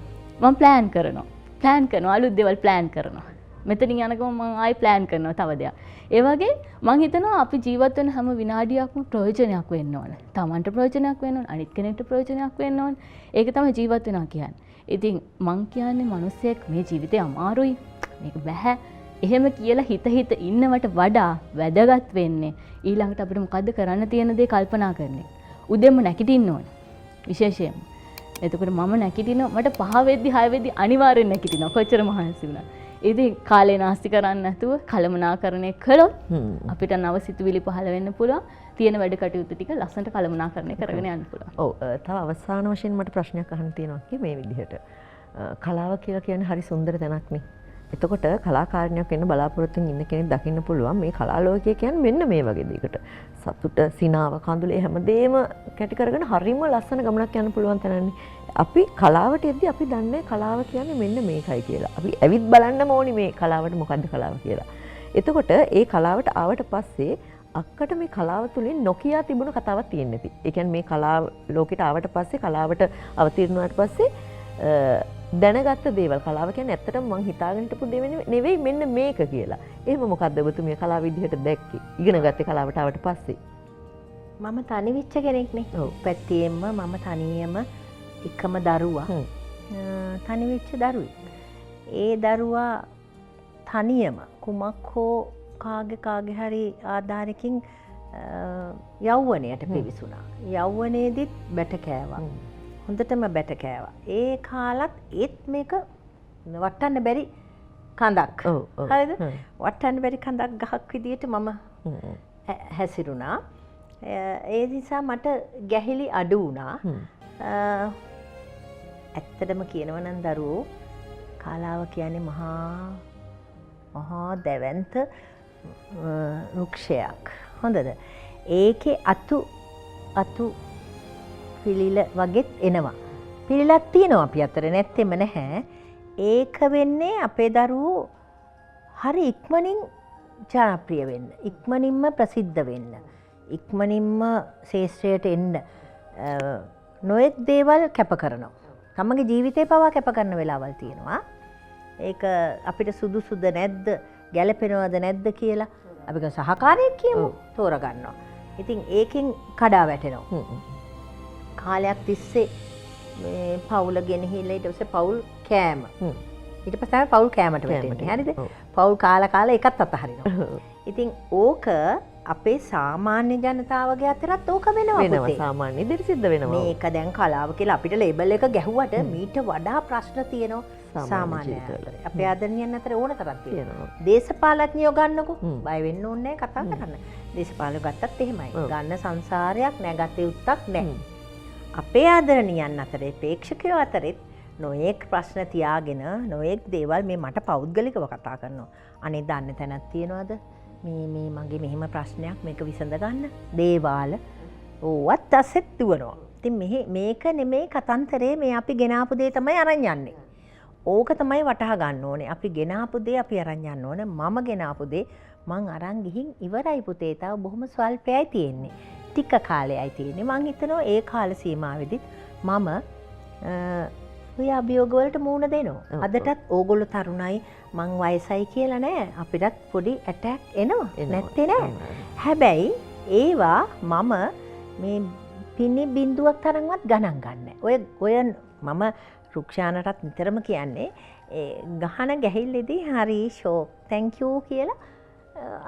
මම ප්ලෑන් කරනවා අලුත් දේවල් ප්ලෑන් කරනවා. මෙතනින් යනකම මම ආයි ප්ලෑන් කරනවා තව දෙයක්. ඒ වගේ මම හිතනවා අපි ජීවත් වෙන හැම විනාඩියක්ම ප්‍රයෝජනයක් වෙන්න ඕන. Tamanට ප්‍රයෝජනයක් වෙන්න ඕන, අනිත් කෙනෙක්ට ප්‍රයෝජනයක් වෙන්න ඕන. ඒක තමයි ජීවත් වෙනවා කියන්නේ. ඉතින් මං කියන්නේ මිනිස්සෙක් මේ ජීවිතේ අමාරුයි. මේක බෑ. එහෙම කියලා හිත ඉන්නවට වඩා වැදගත් වෙන්නේ ඊළඟට අපිට මොකද්ද කරන්න තියෙන දේ කල්පනා කරන එක. උදේම නැගිටින්න ඕන. විශේෂයෙන්ම. එතකොට මම නැගිටිනවා මට 5 වෙද්දි 6 වෙද්දි අනිවාර්යෙන් නැගිටිනවා. කොච්චර මහන්සි වුණා. ඉතින් කාලේ නාස්ති කරන්නේ නැතුව කලමනාකරණය කළොත් අපිට නව සිතුවිලි පහළ වෙන්න පුළුවන්. තියෙන වැඩ කටයුතු ටික ලස්සනට කලමනාකරණය කරගෙන යන්න පුළුවන්. ඔව් තව අවසාන වශයෙන් මට ප්‍රශ්නයක් අහන්න තියෙනවා මේ විදිහට. කලාව කියලා කියන්නේ හරි සුන්දර තැනක්නේ. එතකොට කලාකාරණයක් වෙන්න බලාපොරොත්තුෙන් ඉන්න කෙනෙක් දකින්න පුළුවන් මේ කලා ලෝකය කියන්නේ මෙන්න මේ වගේ දෙයකට. සතුට, සිනාව, කඳුලේ හැමදේම කැටි කරගෙන හරිම ලස්සන ගමනක් යන්න පුළුවන් තැනන්නේ. අපි කලාවට එද්දි අපි දන්නේ කලාව කියන්නේ මෙන්න මේකයි කියලා. අපි ඇවිත් බලන්නම ඕනි මේ කලාවට මොකද්ද කලාව කියලා. එතකොට ඒ කලාවට ආවට පස්සේ අක්කට මේ කලාව තුලින් නොකියා තිබුණ කතාවක් තියෙන්න ඇති. ඒ කියන්නේ මේ කලාව ලෝකෙට ආවට පස්සේ කලාවට අවතීර්ණ වුණාට පස්සේ දැනගත්ත දේවල් කලාව කියන්නේ ඇත්තටම මං හිතාගෙන හිටපු දේ නෙවෙයි මෙන්න මේක කියලා. එහෙම මොකද්ද ඔබතුමිය කලාව විදිහට දැක්කේ? ඉගෙන ගත්තේ කලාවට ආවට පස්සේ. මම තනි වෙච්ච කෙනෙක්නේ. ඔව්. පැත්තෙන්ම මම තනියම එකම දරුවා. තනි වෙච්ච දරුවෙක්. ඒ දරුවා තනියම කුමක් හෝ කාගේ හරි ආධාරකින් යෞවනයට පිවිසුණා. යෞවනයේදීත් බැට කෑවා. හොඳටම බැට කෑවා. ඒ කාලත් ඒත් මේක වටන්න බැරි කඳක්. හරිද? වටන්න බැරි කඳක් ගහක් විදියට මම හැසිරුණා. ඒ නිසා මට ගැහිලි අඩු වුණා. ඇත්තටම කියනවා නම් දරුවෝ කලාව කියන්නේ මහා දැවැන්ත වෘක්ෂයක්. හොඳද? ඒකේ අතු පිළිල වගේත් එනවා. පිළිලක් තියෙනවා අපි අතර නැත්තේම නැහැ. ඒක වෙන්නේ අපේ දරුවෝ හරි ඉක්මනින් ජනප්‍රිය වෙන්න. ඉක්මනින්ම ප්‍රසිද්ධ වෙන්න. ඉක්මනින්ම ශේෂ්ත්‍රයට එන්න. නොයෙක් දේවල් කැප කරනවා. තමගේ ජීවිතේ පවා කැප කරන වෙලාවල් තියෙනවා. ඒක අපිට සුදුසුද නැද්ද, ගැළපෙනවද නැද්ද කියලා අපි සහකාරයෙක් කියමු තෝරගන්නවා. ඉතින් ඒකෙන් කඩා වැටෙනවා. කාලයක් තිස්සේ මේ පවුල ගෙනහිල්ලා ඊට පස්සේ පවුල් කෑම. ඊට පස්සේ පවුල් කෑමට වැටෙන්නේ. හරිද? පවුල් කාලා එකත් අතහරිනවා. ඉතින් ඕක අපේ සාමාන්‍ය ජනතාවගේ අතරත් ඕක වෙනවා. සාමාන්‍ය ඉදිරි සිද්ධ වෙනවා. මේක දැන් කලාව කියලා අපිට ලේබල් එක ගැහුවට මීට වඩා ප්‍රශ්න තියෙනවා සාමාන්‍ය අතර. අපේ ආදරණියන් අතර ඕන තරම් තියෙනවා. දේශපාලඥයෝ ගන්නකො බය වෙන්න ඕනේ නැහැ කතා කරන්න. දේශපාලකයෝ ගත්තත් එහෙමයි. ගන්න සංසාරයක් නැහැ, ගත යුත්තක් නැහැ. අපේ ආදරණියන් අතරේ ප්‍රේක්ෂකයෝ අතරෙත් නොයෙක් ප්‍රශ්න තියාගෙන නොයෙක් දේවල් මේ මට පෞද්ගලිකව කතා කරනවා. අනේ දන්න තැනක් තියනවද? මේ මගේ මෙහෙම ප්‍රශ්නයක් මේක විසඳ ගන්න. දේවාල ඕවත් ඇසෙත් දුවනවා. ඉතින් මේක නෙමේ කතන්තරේ මේ අපි ගෙනාපු දේ තමයි අරන් යන්නේ. ඕක තමයි වටහා ගන්න ඕනේ. අපි ගෙනාපු දේ අපි අරන් යන්න ඕනේ. මම ගෙනාපු දේ මං අරන් ගිහින් ඉවරයි පුතේ. තව බොහොම ස්වල්පයයි තියෙන්නේ. ටික කාලයයි තියෙන්නේ. මං හිතනවා ඒ කාල සීමාවෙදිත් මම ඔය අභියෝග වලට මුහුණ දෙනවා. අදටත් ඕගොල්ලෝ තරුණයි මං වයසයි කියලා නෑ. අපිටත් පොඩි ඇටැක් එනවා. නැත්තේ නෑ. හැබැයි ඒවා මම මේ පින්නි බිඳුවක් තරම්වත් ගණන් ගන්නෑ. ඔය මම රුක්ෂානටත් නිතරම කියන්නේ ගහන ගැහිල්ලේදී හරි ෂෝක් thank you කියලා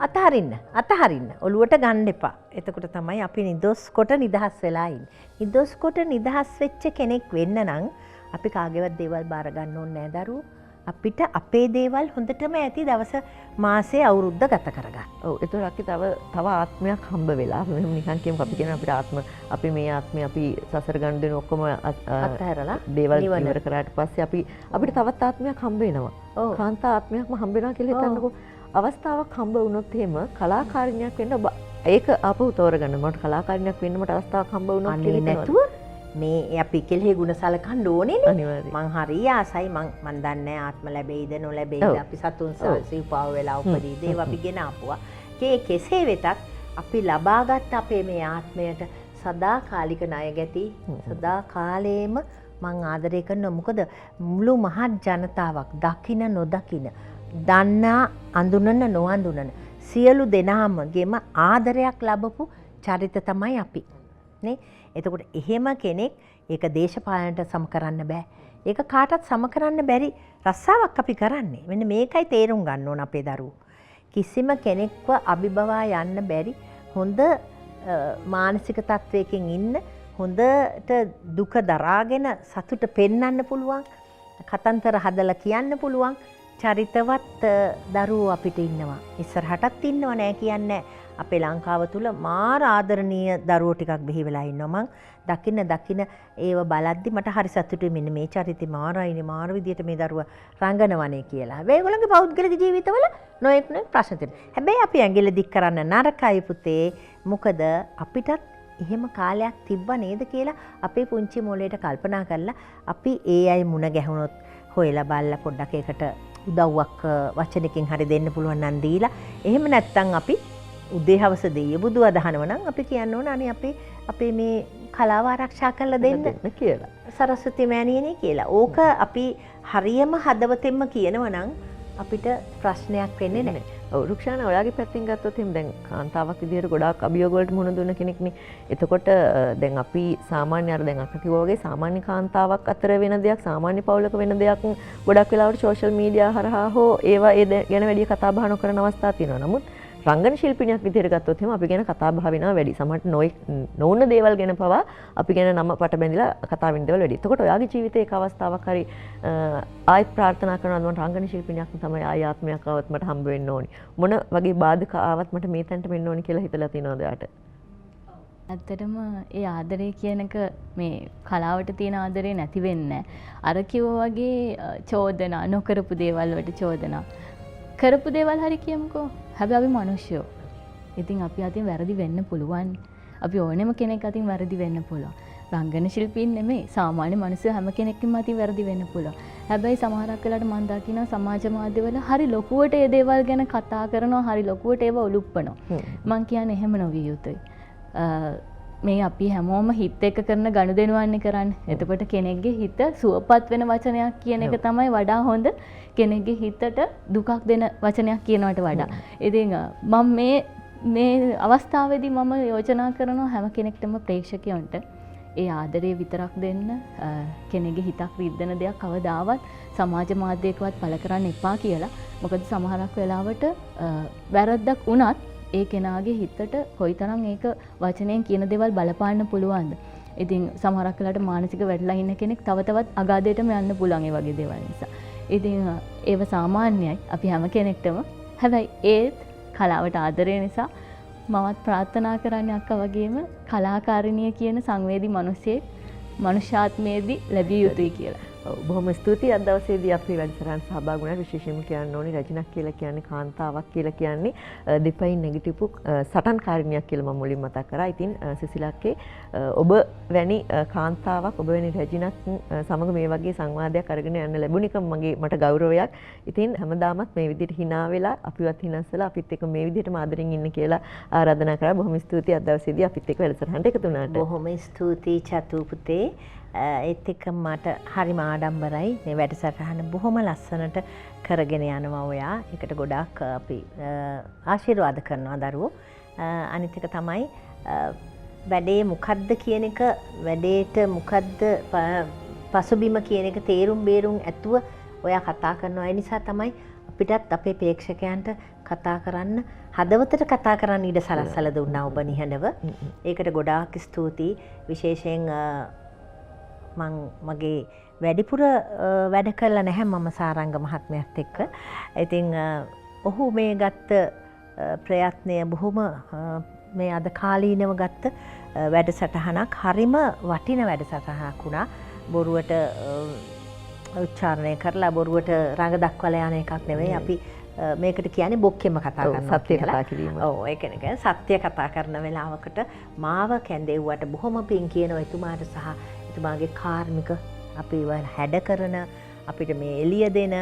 අතහරින්න ඔළුවට ගන්න එපා. එතකොට තමයි අපි නිදොස් කොට නිදහස් වෙලා ඉන්නේ. නිදොස් කොට නිදහස් වෙච්ච කෙනෙක් වෙන්න නම් අපි කාගේවත් දේවල් බාර ගන්න ඕනේ නෑ දරුවෝ. අපිට අපේ දේවල් හොඳටම ඇති දවස මාසේ අවුරුද්ද ගත කරගන්න. ඔව් ඒතර අපි තව ආත්මයක් හම්බ වෙලා නිකන් කියමු අපි කියන අපිට අපි මේ ආත්මේ අපි සසර ගන්න දෙන ඔක්කොම අත්හැරලා දේවල් ඉවර කරාට පස්සේ අපිට තවත් ආත්මයක් හම්බ වෙනවා. කාන්තා ආත්මයක්ම හම්බ වෙනවා කියලා හිතන්නකෝ. අවස්ථාවක් හම්බ වුණොත් එහෙම කලාකාරිනියක් වෙන්න ඒක ආපහු තෝරගන්න. මට කලාකාරිනියක් වෙන්න මට අවස්ථාවක් හම්බ වුණොත් කියලා නැතුව මේ අපි කෙලෙහි ගුණ සලකන්න ඕනේනේ. මං හරි ආසයි මං දන්නේ ආත්ම ලැබෙයිද නොලැබෙයිද අපි සතුන් සිව්පාව වෙලා උපදීද ඒව අපි ගෙන ආපුවා. කෙසේ වෙතත් අපි ලබාගත් අපේ මේ ආත්මයට සදාකාලික ණය ගැති සදා කාලේම මං ආදරය කරනවා. මොකද මුළු මහත් ජනතාවක් දකින නොදකින දන්නා අඳුනන නොඅඳුනන සියලු දෙනාමගේම ආදරයක් ලැබපු චරිත තමයි අපි. නේ? එතකොට එහෙම කෙනෙක් ඒක දේශපාලනට සම කරන්න බෑ. ඒක කාටවත් සම කරන්න බැරි රස්සාවක් අපි කරන්නේ. මෙන්න මේකයි තේරුම් ගන්න ඕන අපේ දරුවෝ. කිසිම කෙනෙක්ව අභිබවා යන්න බැරි හොඳ මානසික තත්වයකින් ඉන්න හොඳට දුක දරාගෙන සතුට පෙන්වන්න පුළුවන් කතන්තර හදලා කියන්න පුළුවන් චරිතවත් දරුවෝ අපිට ඉන්නවා. ඉස්සරහටත් ඉන්නව නෑ කියන්නේ අපේ ලංකාව තුල මාර ආදරණීය දරුවෝ ටිකක් බිහි වෙලා ඉන්නවා. මං දකින ඒව බලද්දි මට හරි සතුටුයි. මෙන්න මේ චරිතේ මාරයිනේ මාර විදියට මේ දරුවා රංගනවනේ කියලා. හැබැයි ඒගොල්ලන්ගේ පෞද්ගලික ජීවිතවල නොයෙක් ප්‍රශ්න තියෙනවා. හැබැයි අපි ඇඟිල්ල දික් කරන්න නරකයි පුතේ. මොකද අපිටත් එහෙම කාලයක් තිබ්බ නේද කියලා අපේ පුංචි මොලේට කල්පනා කරලා අපි ඒ අය මුණ ගැහුනොත් හොයලා බලලා පොඩ්ඩක් ඒකට උදව්වක් වචනකින් හරි දෙන්න පුළුවන් නම් දීලා එහෙම නැත්නම් අපි උදේ හවස දෙය බුදු අදහනව නම් අපි කියන්න ඕන අනේ අපේ මේ කලාව ආරක්ෂා කරලා දෙන්න කියලා. සරස්වති මෑණියනේ කියලා. ඕක අපි හරියම හදවතෙන්ම කියනවා නම් අපිට ප්‍රශ්නයක් වෙන්නේ නැහැ. ඔව් රුක්ෂාන ඔයාගේ පැත්තෙන් ගත්තොත් එහෙනම් දැන් කාන්තාවක් විදිහට ගොඩාක් අභියෝග වලට මුහුණ දුන්න කෙනෙක්නේ. එතකොට දැන් අපි සාමාන්‍ය අර දැන් අක්ක කිව්වා වගේ සාමාන්‍ය කාන්තාවක් අතර වෙන දෙයක් සාමාන්‍ය පවුලක වෙන දෙයක් ගොඩක් වෙලාවට සෝෂල් මීඩියා හරහා හෝ ඒවා ඒ ගැන වැඩි කතා බහ නොකරන අවස්ථා තියෙනවා. නමුත් රංගන ශිල්පිනියක් විදිහට ගත්තොත් එහෙනම් අපි ගැන කතා බහ වෙනවා වැඩි. සමහරට නොවුන දේවල් ගැන පවා අපි ගැන නම පට බැඳිලා කතා වෙන දේවල් වැඩි. එතකොට ඔයාගේ ජීවිතේ එක අවස්ථාවක් හරි ආයෙත් ප්‍රාර්ථනා කරනවා මම රංගන ශිල්පිනියක් තමයි ආයෙ ආත්මයක් ආවත් මට හම්බ වෙන්න ඕනි. මොන වගේ බාධක ආවත් මට මේ තැනට වෙන්න ඕනි කියලා හිතලා තියෙනවද ඔයාට? ඇත්තටම ඒ ආදරය කියනක මේ කලාවට තියෙන ආදරේ නැති වෙන්නේ අර කිව්වා වගේ චෝදනා නොකරපු දේවල් වලට චෝදනා කරපු දේවල් හරි කියමුකෝ. හැබැයි අපි මිනිස්සුયો. ඉතින් අපි අතින් වැරදි වෙන්න පුළුවන්. අපි ඕනෙම කෙනෙක් අතින් වැරදි වෙන්න පුළුවන්. රංගන ශිල්පීන් නෙමෙයි සාමාන්‍ය මිනිස්සු හැම කෙනෙක්ගේම අතින් වැරදි වෙන්න පුළුවන්. හැබැයි සමහරක් වෙලාවට මම දකිනවා සමාජ මාධ්‍යවල හරි ලොකුවට ඒ දේවල් ගැන කතා කරනවා, හරි ලොකුවට ඒව උලුප්පනවා. මම කියන්නේ එහෙම නොවිය යුතුයි. මේ අපි හැමෝම හිත එක කරන ගනුදෙනුවන්නේ කරන්නේ. එතකොට කෙනෙක්ගේ හිත සුවපත් වෙන වචනයක් කියන එක තමයි වඩා හොඳ කෙනෙක්ගේ හිතට දුකක් දෙන වචනයක් කියනවට වඩා. ඉතින් මම මේ අවස්ථාවේදී මම යෝජනා කරනවා හැම කෙනෙක්ටම ප්‍රේක්ෂකයන්ට ඒ ආදරේ විතරක් දෙන්න, කෙනෙක්ගේ හිතක් රිද්දන දෙයක් කවදාවත් සමාජ මාධ්‍යයකවත් පළ කරන්න එපා කියලා. මොකද සමහරක් වෙලාවට වැරද්දක් වුණත් ඒ කෙනාගේ හිතට කොයිතරම් ඒක වචනයෙන් කියන දේවල් බලපාන්න පුළුවන්ද? ඉතින් සමහරක් වෙලාවට මානසික වැඩිලා ඉන්න කෙනෙක් තව තවත් අගාධයටම යන්න පුළුවන් ඒ වගේ දේවල් නිසා. ඉතින් ඒව සාමාන්‍යයි අපි හැම කෙනෙක්ටම. හැබැයි ඒත් කලාවට ආදරය නිසා මමත් ප්‍රාර්ථනා කරන්නේ අක්කා වගේම කලාකාරිනිය කියන සංවේදී මිනිසෙක් මනුෂ්‍යාත්මයේදී ලැබිය යුතුයි කියලා. බොහොම ස්තුතියි. අද දවසේදී අපි වැඩසටහන් සහභාගී වුණා. විශේෂයෙන්ම කියන්න ඕනේ රජිනක් කියලා කියන්නේ කාන්තාවක් කියලා කියන්නේ දෙපයින් නැගිටිපු සටන්කාරිනියක් කියලා මම මුලින් මතක් කරා. ඉතින් සිසිලක්කේ ඔබ වැනි කාන්තාවක්, ඔබ වැනි රජිනක් සමග මේ වගේ සංවාදයක් අරගෙන යන්න ලැබුණ එක මට ගෞරවයක්. ඉතින් හැමදාමත් මේ විදිහට hina වෙලා අපිවත් හිනස්සලා අපිත් එක්ක මේ විදිහටම ආදරෙන් ඉන්න කියලා ආරාධනා කරා. බොහොම ස්තුතියි අද දවසේදී අපිත් එක්ක වැඩසටහනට එකතු වුණාට. බොහොම ස්තුතියි චතු පුතේ. ඒත් එක්ක මට හරිම ආඩම්බරයි මේ වැඩසටහන බොහොම ලස්සනට කරගෙන යනවා ඔයා. ඒකට ගොඩාක් අපි ආශිර්වාද කරනවා දරුවෝ. අනිත් එක තමයි වැඩේ මොකද්ද කියන එක, වැඩේට මොකද්ද පසුබිම කියන එක තේරුම් බේරුම් ඇතුව ඔයා කතා කරනවා. ඒ නිසා තමයි අපිටත් අපේ ප්‍රේක්ෂකයන්ට කතා කරන්න, හදවතට කතා කරන්න ඉඩ සලස්සලා දුන්නා ඔබ නිහඬව. ඒකට ගොඩාක් ස්තුතියි. විශේෂයෙන් මගේ වැඩිපුර වැඩ කරලා නැහැ මම සාරංග මහත්මයාත් එක්ක. ඉතින් ඔහු මේ ගත්ත ප්‍රයත්නය බොහොම මේ අද කාලීනව ගත්ත වැඩසටහනක්, හරිම වටින වැඩසටහනක් වුණා. බොරුවට උච්චාරණය කරලා බොරුවට රඟ දක්වලා යන එකක් නෙවෙයි. අපි මේකට කියන්නේ බොක්කෙම කතා කරනවා. සත්‍ය කතා කිරීම. ඔව් ඒක නේ. සත්‍ය කතා කරන වෙලාවකට මාව කැඳෙව්වට බොහොම පිං කියනවා එතුමාට සහ එතුමාගේ කාර්මික අපි හැඩ කරන, අපිට මේ එළිය දෙන,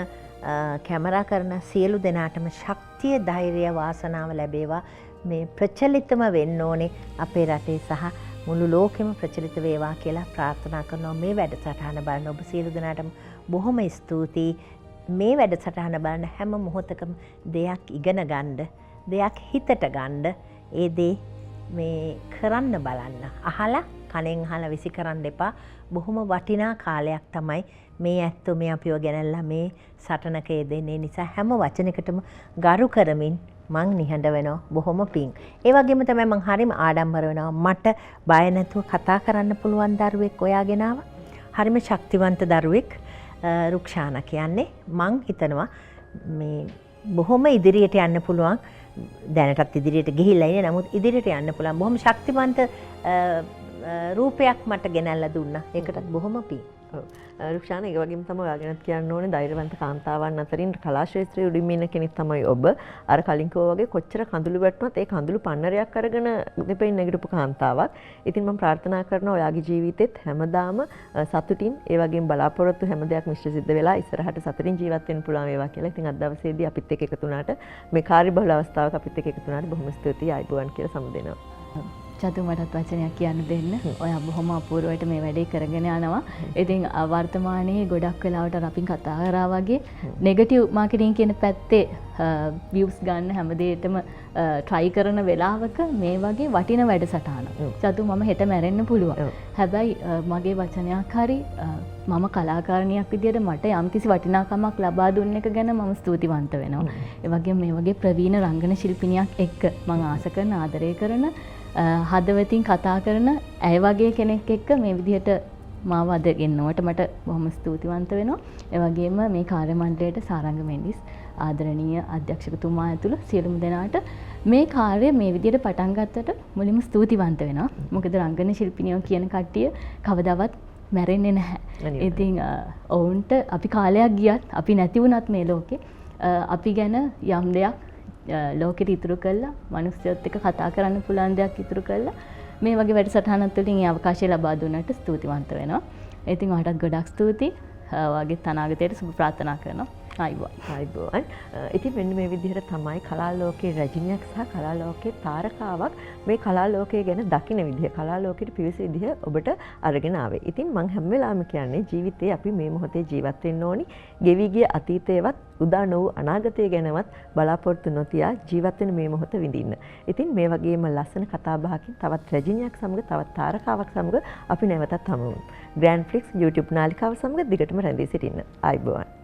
කැමරා කරන සියලු දෙනාටම ශක්තිය, ධෛර්යය, වාසනාව ලැබේවා. මේ ප්‍රචලිතම වෙන්න ඕනේ අපේ රටේ සහ මුළු ලෝකෙම ප්‍රචලිත වේවා කියලා ප්‍රාර්ථනා කරනවා. මේ වැඩසටහන බලන ඔබ සියලු දෙනාටම බොහොම ස්තුතියි. මේ වැඩසටහන බලන හැම මොහොතකම දෙයක් ඉගෙන ගන්න, දෙයක් හිතට ගන්න, ඒ දේ මේ කරන්න බලන්න. අහලා කණෙන් අහලා විසි කරන්න එපා. බොහොම වටිනා කාලයක් තමයි මේ ඇත්තෝ මේ අපිව ගැනල්ලා මේ සටනක යෙදෙන්නේ. නිසා හැම වචනයකටම ගරු කරමින් මං නිහඬ වෙනවා. බොහොම පිං. ඒ වගේම තමයි මං හරිම ආඩම්බර වෙනවා. මට බය නැතුව කතා කරන්න පුළුවන් දරුවෙක් ඔයා ගෙනාව. හරිම ශක්තිවන්ත දරුවෙක් රුක්ෂානා කියන්නේ. මං හිතනවා මේ බොහොම ඉදිරියට යන්න පුළුවන්. දැනටත් ඉදිරියට ගිහිල්ලා ඉන්නේ. නමුත් ඉදිරියට යන්න පුළුවන්. බොහොම ශක්තිවන්ත රූපයක් මට ගෙනල්ලා දුන්නා. ඒකටත් බොහොම පිං. රුක්ෂාන, ඒ වගේම තමයි ඔයාගෙනත් කියන්න ඕනේ ධෛර්යවන්ත කාන්තාවන් අතරින් කලා ශාස්ත්‍රයේ උඩින් ඉන්න කෙනෙක් තමයි ඔබ. අර කලින් කිව්වා වගේ කොච්චර කඳුළු වැටුණත් ඒ කඳුළු පන්නරයක් අරගෙන දෙපයින් නැගිටපු කාන්තාවක්. ඉතින් මම ප්‍රාර්ථනා කරනවා ඔයාගේ ජීවිතෙත් හැමදාම සතුටින්, ඒ වගේම බලාපොරොත්තු හැම දෙයක් මිශ්‍ර සිද්ධ වෙලා ඉස්සරහට සතුටින් ජීවත් වෙන්න පුළුවන් වේවා කියලා. ඉතින් අද දවසේදී අපිත් එක්ක එකතු වුණාට, මේ කාර්යබහුල අවස්ථාවක අපිත් එක්ක එකතු වුණාට බොහොම ස්තුතියි. ආයිබෝවන් කියලා සමුදෙනවා. චතු මටත් වචනයක් කියන්න දෙන්න. ඔයා බොහොම අපූර්වවට මේ වැඩේ කරගෙන යනවා. ඉතින් වර්තමානයේ ගොඩක් වෙලාවට අපි කතා කරා වගේ නෙගටිව් මාකටිං කියන පැත්තේ views ගන්න හැමදේටම try කරන වෙලාවක මේ වගේ වටින වැඩසටහන. චතු මම හෙට මැරෙන්න පුළුවන්. හැබැයි මගේ වචනයක් හරි මම කලාකාරණියක් විදියට මට යම්කිසි වටිනාකමක් ලබා දුන්න එක ගැන මම ස්තුතිවන්ත වෙනවා. ඒ වගේම මේ වගේ ප්‍රවීණ රංගන ශිල්පිනියක් එක්ක මම ආස කරන, ආදරය කරන, හදවතින් කතා කරන ඇය වගේ කෙනෙක් එක්ක මේ විදිහට මාව අද ගෙන්නවට මට බොහොම ස්තුතිවන්ත වෙනවා. ඒ වගේම මේ කාර්ය මණ්ඩලයට සාරංග මෙන්ඩිස් ආදරණීය අධ්‍යක්ෂකතුමා ඇතුළු සියලුම දෙනාට මේ කාර්යය මේ විදිහට පටන් ගත්තට මුලින්ම ස්තුතිවන්ත වෙනවා. මොකද රංගන ශිල්පිනියෝ කියන කට්ටිය කවදාවත් මැරෙන්නේ නැහැ. ඉතින් ඔවුන්ට අපි කාලයක් ගියත්, අපි නැති වුණත් මේ ලෝකේ අපි ගැන යම් දෙයක් ලෝකෙට ඉතුරු කළා, මිනිස්සුත් එක්ක කතා කරන්න පුළුවන් දෙයක් ඉතුරු කළා. මේ වගේ වැඩසටහනක් තුළින් ඒ අවකාශය ලබා දුන්නට ස්තුතිවන්ත වෙනවා. ඉතින් ඔයාලටත් ගොඩක් ස්තුතියි. වගේ අනාගතයට සුබ ප්‍රාර්ථනා කරනවා. ආයිබෝන්. ආයිබෝන්. ඉතින් මෙන්න මේ විදිහට තමයි කලා ලෝකයේ රැජිනියක් සහ කලා ලෝකයේ තාරකාවක් මේ කලා ලෝකය ගැන දකින විදිහ, කලා ලෝකෙට පිවිසෙන විදිහ ඔබට අරගෙන ආවේ. ඉතින් මම හැම වෙලාවෙම කියන්නේ ජීවිතේ අපි මේ මොහොතේ ජීවත් වෙන්න ඕනි. ගෙවි ගිය අතීතේවත් උදා නොවු අනාගතය ගැනවත් බලාපොරොත්තු නොතියා ජීවත් වෙන මේ මොහොත විඳින්න. ඉතින් මේ වගේම ලස්සන කතා බහකින් තවත් රැජිනියක් සමග තවත් තාරකාවක් සමග අපි නැවතත් හමු වෙමු. ග්‍රෑන්ඩ් ෆ්ලික්ස් YouTube නාලිකාව සමග දිගටම රැඳී සිටින්න. ආයිබෝන්.